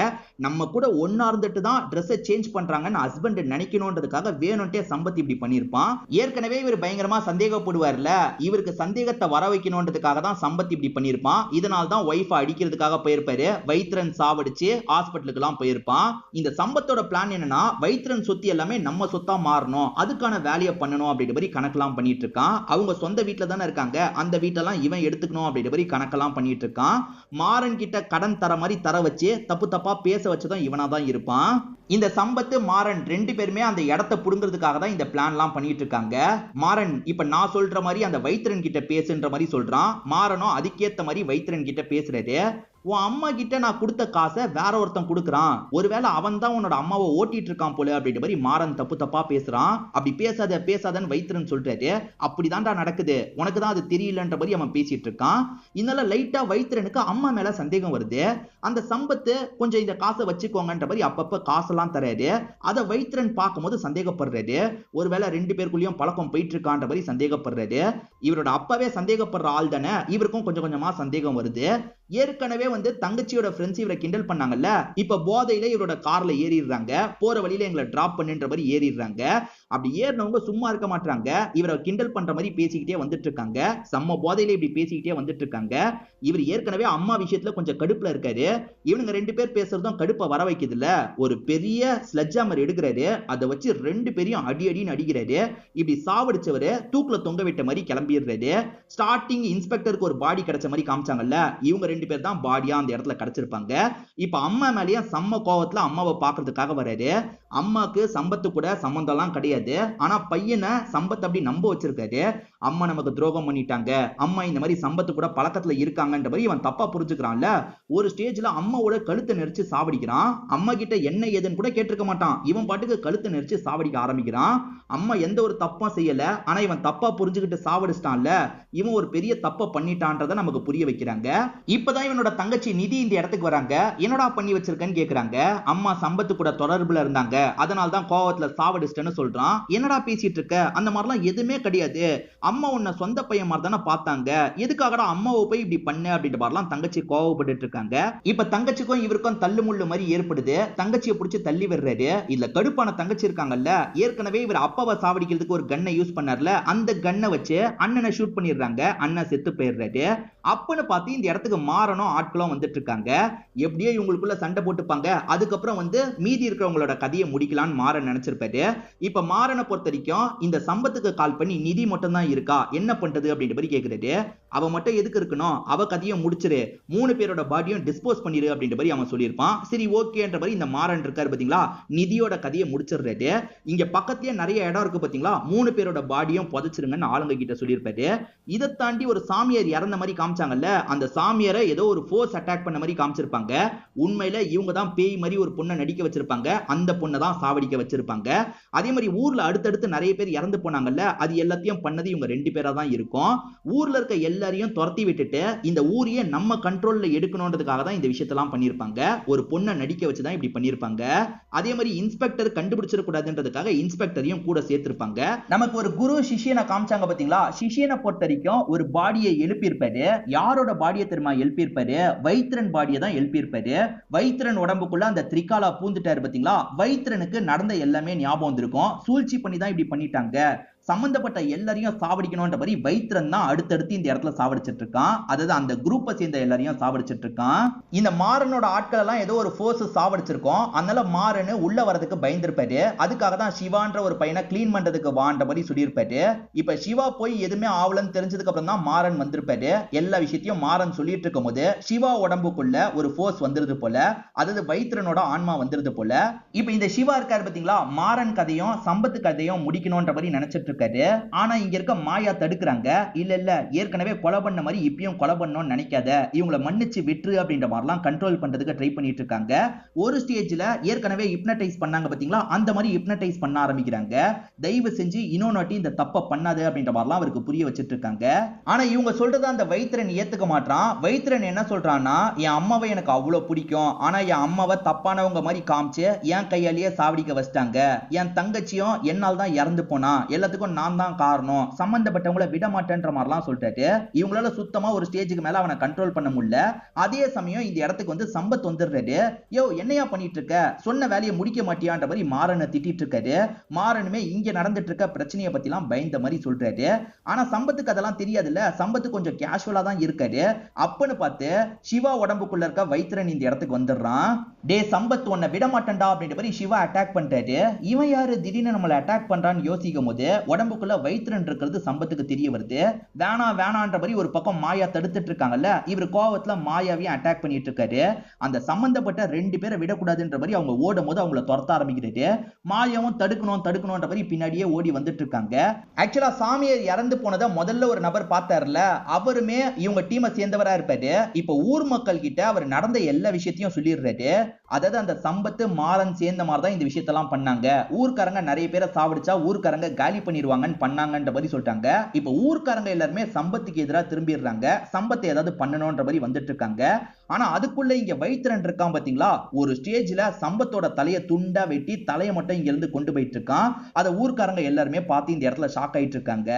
நம்ம கூட ஒன்னா இருந்துட்டு தான் ட்ரெஸ்ஸை சேஞ்ச் பண்றாங்கன்னு ஹஸ்பண்ட் நினைக்கணும்ன்றதுக்காக வேணும்ட்டே சம்பத் இப்படி பண்ணிருப்பான். ஏற்கனவே இவர் பயங்கரமா சந்தேகப்படுவார்ல, இவருக்கு சந்தேகத்தை வர வைக்கணும்ன்றதுக்காக தான் சம்பத் இப்படி பண்ணிருப்பான். இதனால தான் ஒய்ஃபை அடிக்கிறதுக்காக போயிருப்பாரு. வைத்திரன் சாவடிச்சு ஹாஸ்பிட்டலுக்கு எல்லாம் போயிருப்பான். இந்த சம்பத்தோட பிளான் என்னன்னா வைத்திரன் சொத்து எல்லாமே நம்ம சொத்தா மாறணும், அதுக்கான வேலையை பண்ணணும் அப்படின்ற மாதிரி கணக்கெல்லாம் பண்ணிட்டு இருக்கான். அவங்க சொந்த வீட்டுல தானே இருக்காங்க, அந்த வீட்டெல்லாம் இவன் எடுத்துக்கணும் அப்படின்ற மாதிரி கணக்கெல்லாம் பண்ணிட்டு இருக்கான். மாறன் கிட்ட கடன் தர மாதிரி தர வச்சு தப்பு தப்பா பேச வச்சதும் இவனா தான் இருப்பான். இந்த சம்பத்து மாறன் ரெண்டு பேருமே அந்த இடத்தை புடுங்கிறதுக்காக தான் இந்த பிளான் எல்லாம் பண்ணிட்டு இருக்காங்க. மாறன் இப்ப நான் சொல்ற மாதிரி அந்த வைத்திரன் கிட்ட பேசுன்ற மாதிரி சொல்றான். மாறனும் அதுக்கேத்த மாதிரி வைத்திரன் கிட்ட பேசுறாரு. உன் அம்மா கிட்ட நான் கொடுத்த காசை வேற ஒருத்தன் கொடுக்குறான், ஒருவேளை அவன் தான் உன்னோட அம்மாவை ஓட்டிட்டு இருக்கான் போல அப்படின்ற மாதிரி மாறன் தப்பு தப்பா பேசுறான். அப்படி பேசாத பேசாதன்னு வைத்திரன் சொல்றாரு. அப்படிதான்டா நடக்குது, உனக்கு தான் அது தெரியலன்ற மாதிரி அவன் பேசிட்டு இருக்கான். இதனால லைட்டா வைத்திரனுக்கு அம்மா மேல சந்தேகம் வருது. அந்த சம்பத்து கொஞ்சம் இந்த காசை வச்சுக்கோங்கன்ற மாதிரி அப்பப்ப காசெல்லாம் தராரு. அதை வைத்திரன் பார்க்கும்போது சந்தேகப்படுறாரு. ஒருவேளை ரெண்டு பேருக்குள்ளயும் பழக்கம் போயிட்டு இருக்கான்ற மாதிரி சந்தேகப்படுறாரு. இவரோட அப்பாவே சந்தேகப்படுற ஆள் தானே, இவருக்கும் கொஞ்சம் கொஞ்சமா சந்தேகம் வருது. ஏற்கனவே வந்து தங்கச்சியோட ஃப்ரெண்ட்ஸ் இவரை கிண்டல் பண்ணாங்கல்ல, இப்ப போதையில இவரோட கார்ல ஏறிடுறாங்க. போற வழியில எங்களை டிராப் பண்ணுன்ற மாதிரி ஏறிடுறாங்க. அப்படி ஏறினவங்க சும்மா இருக்க மாட்டாங்க, இவரை கிண்டல் பண்ற மாதிரி பேசிக்கிட்டே வந்துட்டு இருக்காங்க. செம்ம போதையில இப்படி பேசிக்கிட்டே வந்துட்டு இருக்காங்க. இவர் ஏற்கனவே அம்மா விஷயத்துல கொஞ்சம் கடுப்புல இருக்காரு. இவனுங்க ரெண்டு பேர் பேசுறதும் கடுப்பை வர வைக்குதுல. ஒரு பெரிய ஸ்லெட்ஜாமர் எடுக்கிறாரு, அதை வச்சு ரெண்டு பேரையும் அடி அடின்னு அடிக்கிறாரு. இப்படி சாவடிச்சவரு தூக்குல தொங்க விட்ட மாதிரி கிளம்பிடுறாரு. ஸ்டார்டிங் இன்ஸ்பெக்டருக்கு ஒரு பாடி கிடைச்ச மாதிரி காமிச்சாங்கல்ல, இவங்க ரெண்டு பேர் தான் பாடியா அந்த இடத்துல கிடைச்சிருப்பாங்க. இப்ப அம்மா மேலேயே செம்ம கோவத்துல அம்மாவை பாக்குறதுக்காக வராரு. அம்மாக்கு சம்பத்து கூட சம்பந்தம் எல்லாம் கிடையாது, ஆனா பையனை சம்பத் அப்படி நம்ப வச்சிருக்காரு. அம்மா நமக்கு துரோகம் பண்ணிட்டாங்க, அம்மா இந்த மாதிரி சம்பத்து கூட பழக்கத்துல இருக்காங்கன்ற மாதிரி இவன் தப்பா புரிஞ்சுக்கிறான்ல. ஒரு ஸ்டேஜ்ல அம்மாவோட கழுத்தை நெரிச்சு சாவடிக்கிறான். அம்மா கிட்ட என்ன ஏதுன்னு கூட கேட்டிருக்க மாட்டான், இவன் பாட்டுக்கு கழுத்தை நெரிச்சு சாவடிக்க ஆரம்பிக்கிறான். அம்மா எந்த ஒரு தப்பும் செய்யல, ஆனா இவன் தப்பா புரிஞ்சுக்கிட்டு சாவடிச்சிட்டான்ல, இவன் ஒரு பெரிய தப்பை பண்ணிட்டான்றத நமக்கு புரிய வைக்கிறாங்க. இப்பதான் இவனோட தங்கச்சி நிதி இந்த இடத்துக்கு வராங்க. என்னடா பண்ணி வச்சிருக்கன்னு கேக்குறாங்க. அம்மா சம்பத்து கூட தொடர்புல இருந்தாங்க, அதனால தான் கோவத்துல சாவடிச்சிட்டேன்னு சொல்றான். என்னடா பேசிட்டு இருக்க, அந்த மாதிரிலாம் எதுவுமே கிடையாது, அம்மா உன்னை சொந்த பையன் மாதிரி தானே பார்த்தாங்க, எதுக்காகடா அம்மாவை போய் இப்படி பண்ண அப்படின்ற மாதிரிலாம் தங்கச்சி கோவப்பட்டு இருக்காங்க. இப்ப தங்கச்சிக்கும் இவருக்கும் தள்ளு முள்ளு மாதிரி ஏற்படுது. தங்கச்சியை பிடிச்சி தள்ளி விடுறாரு. இல்ல கடுப்பான தங்கச்சி இருக்காங்கல்ல, ஏற்கனவே இவர் அப்பாவை சாவடிக்கிறதுக்கு ஒரு கன்னை யூஸ் பண்ணார்ல, அந்த கன்னை வச்சு அண்ணனை ஷூட் பண்ணிடுறாங்க. அண்ணன் செத்து போயிடுறாரு. அப்பன்னு பார்த்து இந்த இடத்துக்கு மாறணும் ஆட்களும் வந்துட்டு இருக்காங்க. எப்படியோ இவங்களுக்குள்ள சண்டை போட்டுப்பாங்க. அதுக்கப்புறம் வந்து மீதி இருக்கிறவங்களோட கதையை முடிக்கலான்னு மாறன் நினைச்சிருப்பாரு. இப்ப மாறனை பொறுத்த வரைக்கும் இந்த சம்பத்துக்கு கால் பண்ணி நிதி மட்டும் தான் இருக்கா, என்ன பண்றது அப்படின்ற மாதிரி கேக்குறது. அவ மட்டும் எதுக்கு இருக்கணும், அவ கதையை முடிச்சிரு, 3 பேரோட பாடியும் டிஸ்போஸ் பண்ணிரு அப்படின்ற மாதிரி அவன் சொல்லியிருப்பான். சரி ஓகேன்ற மாதிரி இந்த மாறன் இருக்காரு பாத்தீங்களா, நிதியோட கதையை முடிச்சிடுறது. இங்க பக்கத்துலயே நிறைய இடம் இருக்கு பாத்தீங்களா, 3 பேரோட பாடியும் புதைச்சிருங்கன்னு ஆளுங்க கிட்ட சொல்லியிருப்பாரு. இதை தாண்டி ஒரு சாமியார் இறந்த மாதிரி காமிச்சாங்கல்ல, அந்த சாமியாரை ஏதோ ஒரு ஃபோர்ஸ் அட்டாக் பண்ண மாதிரி காமிச்சிருப்பாங்க. உண்மையில இவங்க தான் பேய் மாதிரி ஒரு பொண்ணை நடிக்க வச்சிருப்பாங்க, அந்த பொண்ணை தான் சாவடிக்க வச்சிருப்பாங்க. அதே மாதிரி ஊர்ல அடுத்தடுத்து நிறைய பேர் இறந்து போனாங்கல்ல, அது எல்லாத்தையும் பண்ணது இவங்க 2 பேரா தான் இருக்கும். ஊர்ல இருக்க எல்லாரையும் துரத்தி விட்டுட்டு இந்த ஊரையே நம்ம கண்ட்ரோல்ல எடுக்கணும்ன்றதுக்காக தான் இந்த விஷயத்தெல்லாம் பண்ணிருப்பாங்க. ஒரு பொண்ணை நடிக்க வச்சு தான் இப்படி பண்ணிருப்பாங்க. அதே மாதிரி இன்ஸ்பெக்டர் கண்டுபிடிச்சிட கூடாதுன்றதுக்காக இன்ஸ்பெக்டரையும் கூட சேர்த்திருப்பாங்க. நமக்கு ஒரு குரு சிஷ்யனை காமிச்சாங்க பாத்தீங்களா, சிஷ்யனை பொறுத்த வரைக்கும் ஒரு பாடியை எழுப்பியிருப்பாரு. யாரோட பாடியை தெரியுமா எழுப்பியிருப்பாரு, வைத்திரன் பாடியை தான் எழுப்பியிருப்பாரு. வைத்திரன் உடம்புக்குள்ள அந்த திரிகாலா பூந்துட்டாரு பாத்தீங்களா, வைத்திரனுக்கு நடந்த எல்லாமே ஞாபகம் வந்திருக்கும். சூழ்ச்சி பண்ணி தான் இப்படி பண்ணிட்டாங்க, சம்பந்தப்பட்ட எல்லாரையும் சாவடிக்கணும்ன்ற மாதிரி வைத்திரன் தான் அடுத்தடுத்து இந்த இடத்துல சாவடிச்சிட்டு இருக்கான். அதாவது அந்த குரூப்பை சேர்ந்த எல்லாரையும் சாவடிச்சிட்டு இருக்கான். இந்த மாறனோட ஆட்கள் எல்லாம் ஏதோ ஒரு ஃபோர்ஸ் சாவடிச்சிருக்கோம். அதனால மாறன் உள்ள வரதுக்கு பயந்திருப்பாரு. அதுக்காக தான் சிவான்ற ஒரு பையனை கிளீன் பண்றதுக்கு வான்ற மாதிரி சொல்லியிருப்பாரு. இப்ப சிவா போய் எதுவுமே ஆவலன்னு தெரிஞ்சதுக்கு அப்புறம் தான் மாறன் வந்திருப்பாரு. எல்லா விஷயத்தையும் மாறன் சொல்லிட்டு இருக்கும் போது சிவா உடம்புக்குள்ள ஒரு ஃபோர்ஸ் வந்துருது போல, அதாவது வைத்திரனோட ஆன்மா வந்துருது போல. இப்ப இந்த சிவா இருக்காரு பாத்தீங்களா, மாறன் கதையும் சம்பத்து கதையும் முடிக்கணும்ன்ற மாதிரி நினைச்சிட்டு இருக்காரு. ஆனா இங்க இருக்க மாயா தடுக்கிறாங்க. இல்ல இல்ல, ஏற்கனவே கொலை பண்ண மாதிரி இப்பயும் கொலை பண்ணணும்னு நினைக்காத, இவங்களை மன்னிச்சு விட்டுரு அப்படின்ற மாதிரிலாம் கண்ட்ரோல் பண்றதுக்கு ட்ரை பண்ணிட்டு இருக்காங்க. ஒரு ஸ்டேஜ்ல ஏற்கனவே ஹிப்னடைஸ் பண்ணாங்க பாத்தீங்களா, அந்த மாதிரி ஹிப்னடைஸ் பண்ண ஆரம்பிக்கிறாங்க. தயவு செஞ்சு இன்னொன்னு வாட்டி இந்த தப்ப பண்ணாது அப்படின்ற மாதிரிலாம் அவருக்கு புரிய வச்சிட்டு இருக்காங்க. ஆனா இவங்க சொல்றத அந்த வைத்திரன் ஏத்துக்க மாட்டான். வைத்திரன் என்ன சொல்றான்னா, என் அம்மாவை எனக்கு அவ்வளவு பிடிக்கும், ஆனா என் அம்மாவை தப்பானவங்க மாதிரி காமிச்சு என் கையாலேயே சாவடிக்க வச்சிட்டாங்க. என் தங்கச்சியும் என்னால் தான் இறந்து போனா, எல்லாத்துக்கும் நான் தான் காரணம், சம்பந்தப்பட்டவங்களை விட மாட்டேன்ற மாதிரிலாம் சொல்லிட்டாரு. இவங்களால சுத்தமா ஒரு ஸ்டேஜுக்கு மேல அவனை கண்ட்ரோல் பண்ண முடியல. அதே சமயம் இந்த இடத்துக்கு வந்து சம்பத் வந்துடுறாரு. யோ என்னையா பண்ணிட்டு இருக்க, சொன்ன வேலையை முடிக்க மாட்டியான்ற மாதிரி மாறனை திட்டிட்டு இருக்காரு. மாறனுமே இங்க நடந்துட்டு இருக்க பிரச்சனையை பத்தி எல்லாம் பயந்த மாதிரி சொல்றாரு. ஆனா சம்பத்துக்கு அதெல்லாம் தெரியாதுல்ல, சம்பத்து கொஞ்சம் கேஷுவலா தான் இருக்காரு. அப்பன்னு பார்த்து சிவா உடம்புக்குள்ள இருக்க வைத்திரன் இந்த இடத்துக்கு வந்துடுறான். டே சம்பத் உன்னை விட மாட்டேன்டா அப்படின்ற மாதிரி சிவா அட்டாக் பண்றாரு. இவன் யாரு திடீர்னு நம்மளை அட்டாக் பண்றான்னு யோசிக்கும் போது உடம்புக்குள்ள வைத்திரன் இருக்கிறது சம்பத்துக்கு தெரிய வருது. வேணான்ற மாதிரி ஒரு பக்கம் மாயா தடுத்துட்டு இருக்காங்கல்ல, இவர் கோவத்துல மாயாவையும் அட்டாக் பண்ணிட்டு இருக்காரு. அந்த சம்பந்தப்பட்ட 2 பேரை விடக்கூடாதுன்ற மாதிரி அவங்க ஓடும் போது அவங்கள துரத்த ஆரம்பிக்கிறது. மாயாவும் தடுக்கணும்ன்ற மாதிரி பின்னாடியே ஓடி வந்துட்டு இருக்காங்க. ஆக்சுவலா சாமியார் இறந்து போனதை முதல்ல ஒரு நபர் பார்த்தாருல, அவருமே இவங்க டீமை சேர்ந்தவரா இருப்பாரு. இப்ப ஊர் மக்கள் கிட்ட அவர் நடந்த எல்லா விஷயத்தையும் சொல்லிடுறாரு. அதாவது அந்த சம்பத்து மாறன் சேர்ந்த மாதிரி தான் இந்த விஷயத்தெல்லாம் பண்ணாங்க. ஊர்க்காரங்க நிறைய பேரை சாவடிச்சா ஊர்க்காரங்க காலி பண்ணிடுவாங்கன்னு பண்ணாங்கன்ற மாதிரி சொல்லிட்டாங்க. இப்ப ஊர்க்காரங்க எல்லாருமே சம்பத்துக்கு எதிராக திரும்பிடுறாங்க. சம்பத்தை ஏதாவது பண்ணணும்ன்ற மாதிரி வந்துட்டு இருக்காங்க. ஆனா அதுக்குள்ள இங்க வைத்திரன் இருக்கான் பாத்தீங்களா, ஒரு ஸ்டேஜ்ல சம்பத்தோட தலையை துண்டா வெட்டி தலையை மட்டும் இங்க இருந்து கொண்டு போயிட்டு இருக்கான். அதை ஊர்க்காரங்க எல்லாருமே பார்த்து இந்த இடத்துல ஷாக் ஆயிட்டு இருக்காங்க.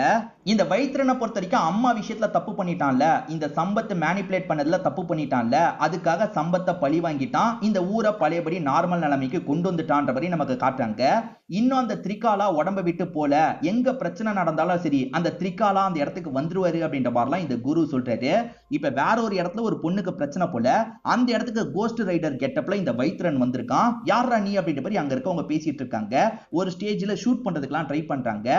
இந்த வைத்திரனை பொறுத்த வரைக்கும் அம்மா விஷயத்துல தப்பு பண்ணிட்டான்ல, இந்த சம்பத்தை மேனிபுலேட் பண்ணதுல தப்பு பண்ணிட்டான்ல, அதுக்காக சம்பத்தை பழி வாங்கிட்டான். இந்த ஊரை பழையபடி நார்மல் நிலைமைக்கு கொண்டு வந்துட்டான்ற மாதிரி நமக்கு காட்டுறாங்க. இன்னும் அந்த திரிகாலா உடம்ப விட்டு போல, எங்க பிரச்சனை நடந்தாலும் சரி அந்த திரிகாலா அந்த இடத்துக்கு வந்துருவாரு அப்படின்ற மாதிரிலாம் இந்த குரு சொல்றாரு. இப்ப வேற ஒரு இடத்துல ஒரு பொண்ணுக்கு பிரச்சனை போல, அந்த இடத்துக்கு கோஸ்ட் ரைடர் கெட்டப்ல இந்த வைத்திரன் வந்திருக்கான். யாரா நீ அப்படின்ற மாதிரி அங்க இருக்கவங்க பேசிட்டு இருக்காங்க. ஒரு ஸ்டேஜ்ல ஷூட் பண்றதுக்குலாம் ட்ரை பண்றாங்க.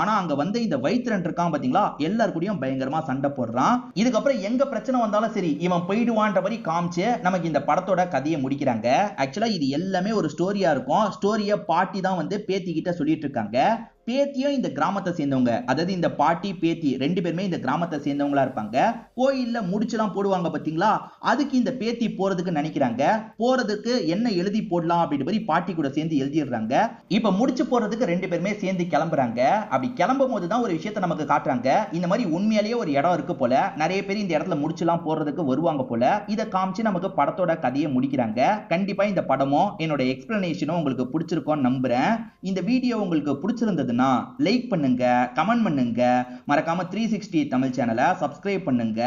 ஆனா அங்க வந்து இந்த வைத்திரன் இருக்கான் பாத்தீங்களா, எல்லார் கூடயும் பயங்கரமா சண்டை போடுறான். இதுக்கப்புறம் எங்க பிரச்சனை வந்தாலும் சரி இவன் போயிடுவான்ற மாதிரி காமிச்சு நமக்கு இந்த படத்தோட கதையை முடிக்கிறாங்க. ஆக்சுவலா இது எல்லாமே ஒரு ஸ்டோரியா இருக்கும். ஸ்டோரிய பாட்டி தான் வந்து பேத்தி கிட்ட சொல்லிட்டு இருக்காங்க. பேத்தியும் இந்த கிராமத்தை சேர்ந்தவங்க, அதாவது இந்த பாட்டி பேத்தி 2 பேருமே இந்த கிராமத்தை சேர்ந்தவங்களா இருப்பாங்க. கோயில்ல முடிச்செல்லாம் போடுவாங்க பாத்தீங்களா, அதுக்கு இந்த பேத்தி போறதுக்கு நினைக்கிறாங்க. போறதுக்கு என்ன எழுதி போடலாம் அப்படின்ற மாதிரி பாட்டி கூட சேர்ந்து எழுதிடுறாங்க. இப்ப முடிச்சு போறதுக்கு 2 பேருமே சேர்ந்து கிளம்புறாங்க. அப்படி கிளம்பும் போதுதான் ஒரு விஷயத்தை நமக்கு காட்டுறாங்க. இந்த மாதிரி உண்மையிலேயே ஒரு இடம் இருக்கு போல, நிறைய பேர் இந்த இடத்துல முடிச்செல்லாம் போறதுக்கு வருவாங்க போல. இதை காமிச்சு நமக்கு படத்தோட கதையை முடிக்கிறாங்க. கண்டிப்பா இந்த படமும் என்னோட எக்ஸ்பிளனேஷனும் உங்களுக்கு பிடிச்சிருக்கும்னு நம்புறேன். இந்த வீடியோ உங்களுக்கு பிடிச்சிருந்தது லைக் பண்ணுங்க, கமெண்ட் பண்ணுங்க, மறக்காம 360 தமிழ் சேனலை சப்ஸ்கிரைப் பண்ணுங்க.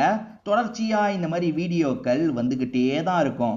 தொடர்ச்சியா இந்த மாதிரி வீடியோக்கள் வந்துகிட்டே தான் இருக்கும்.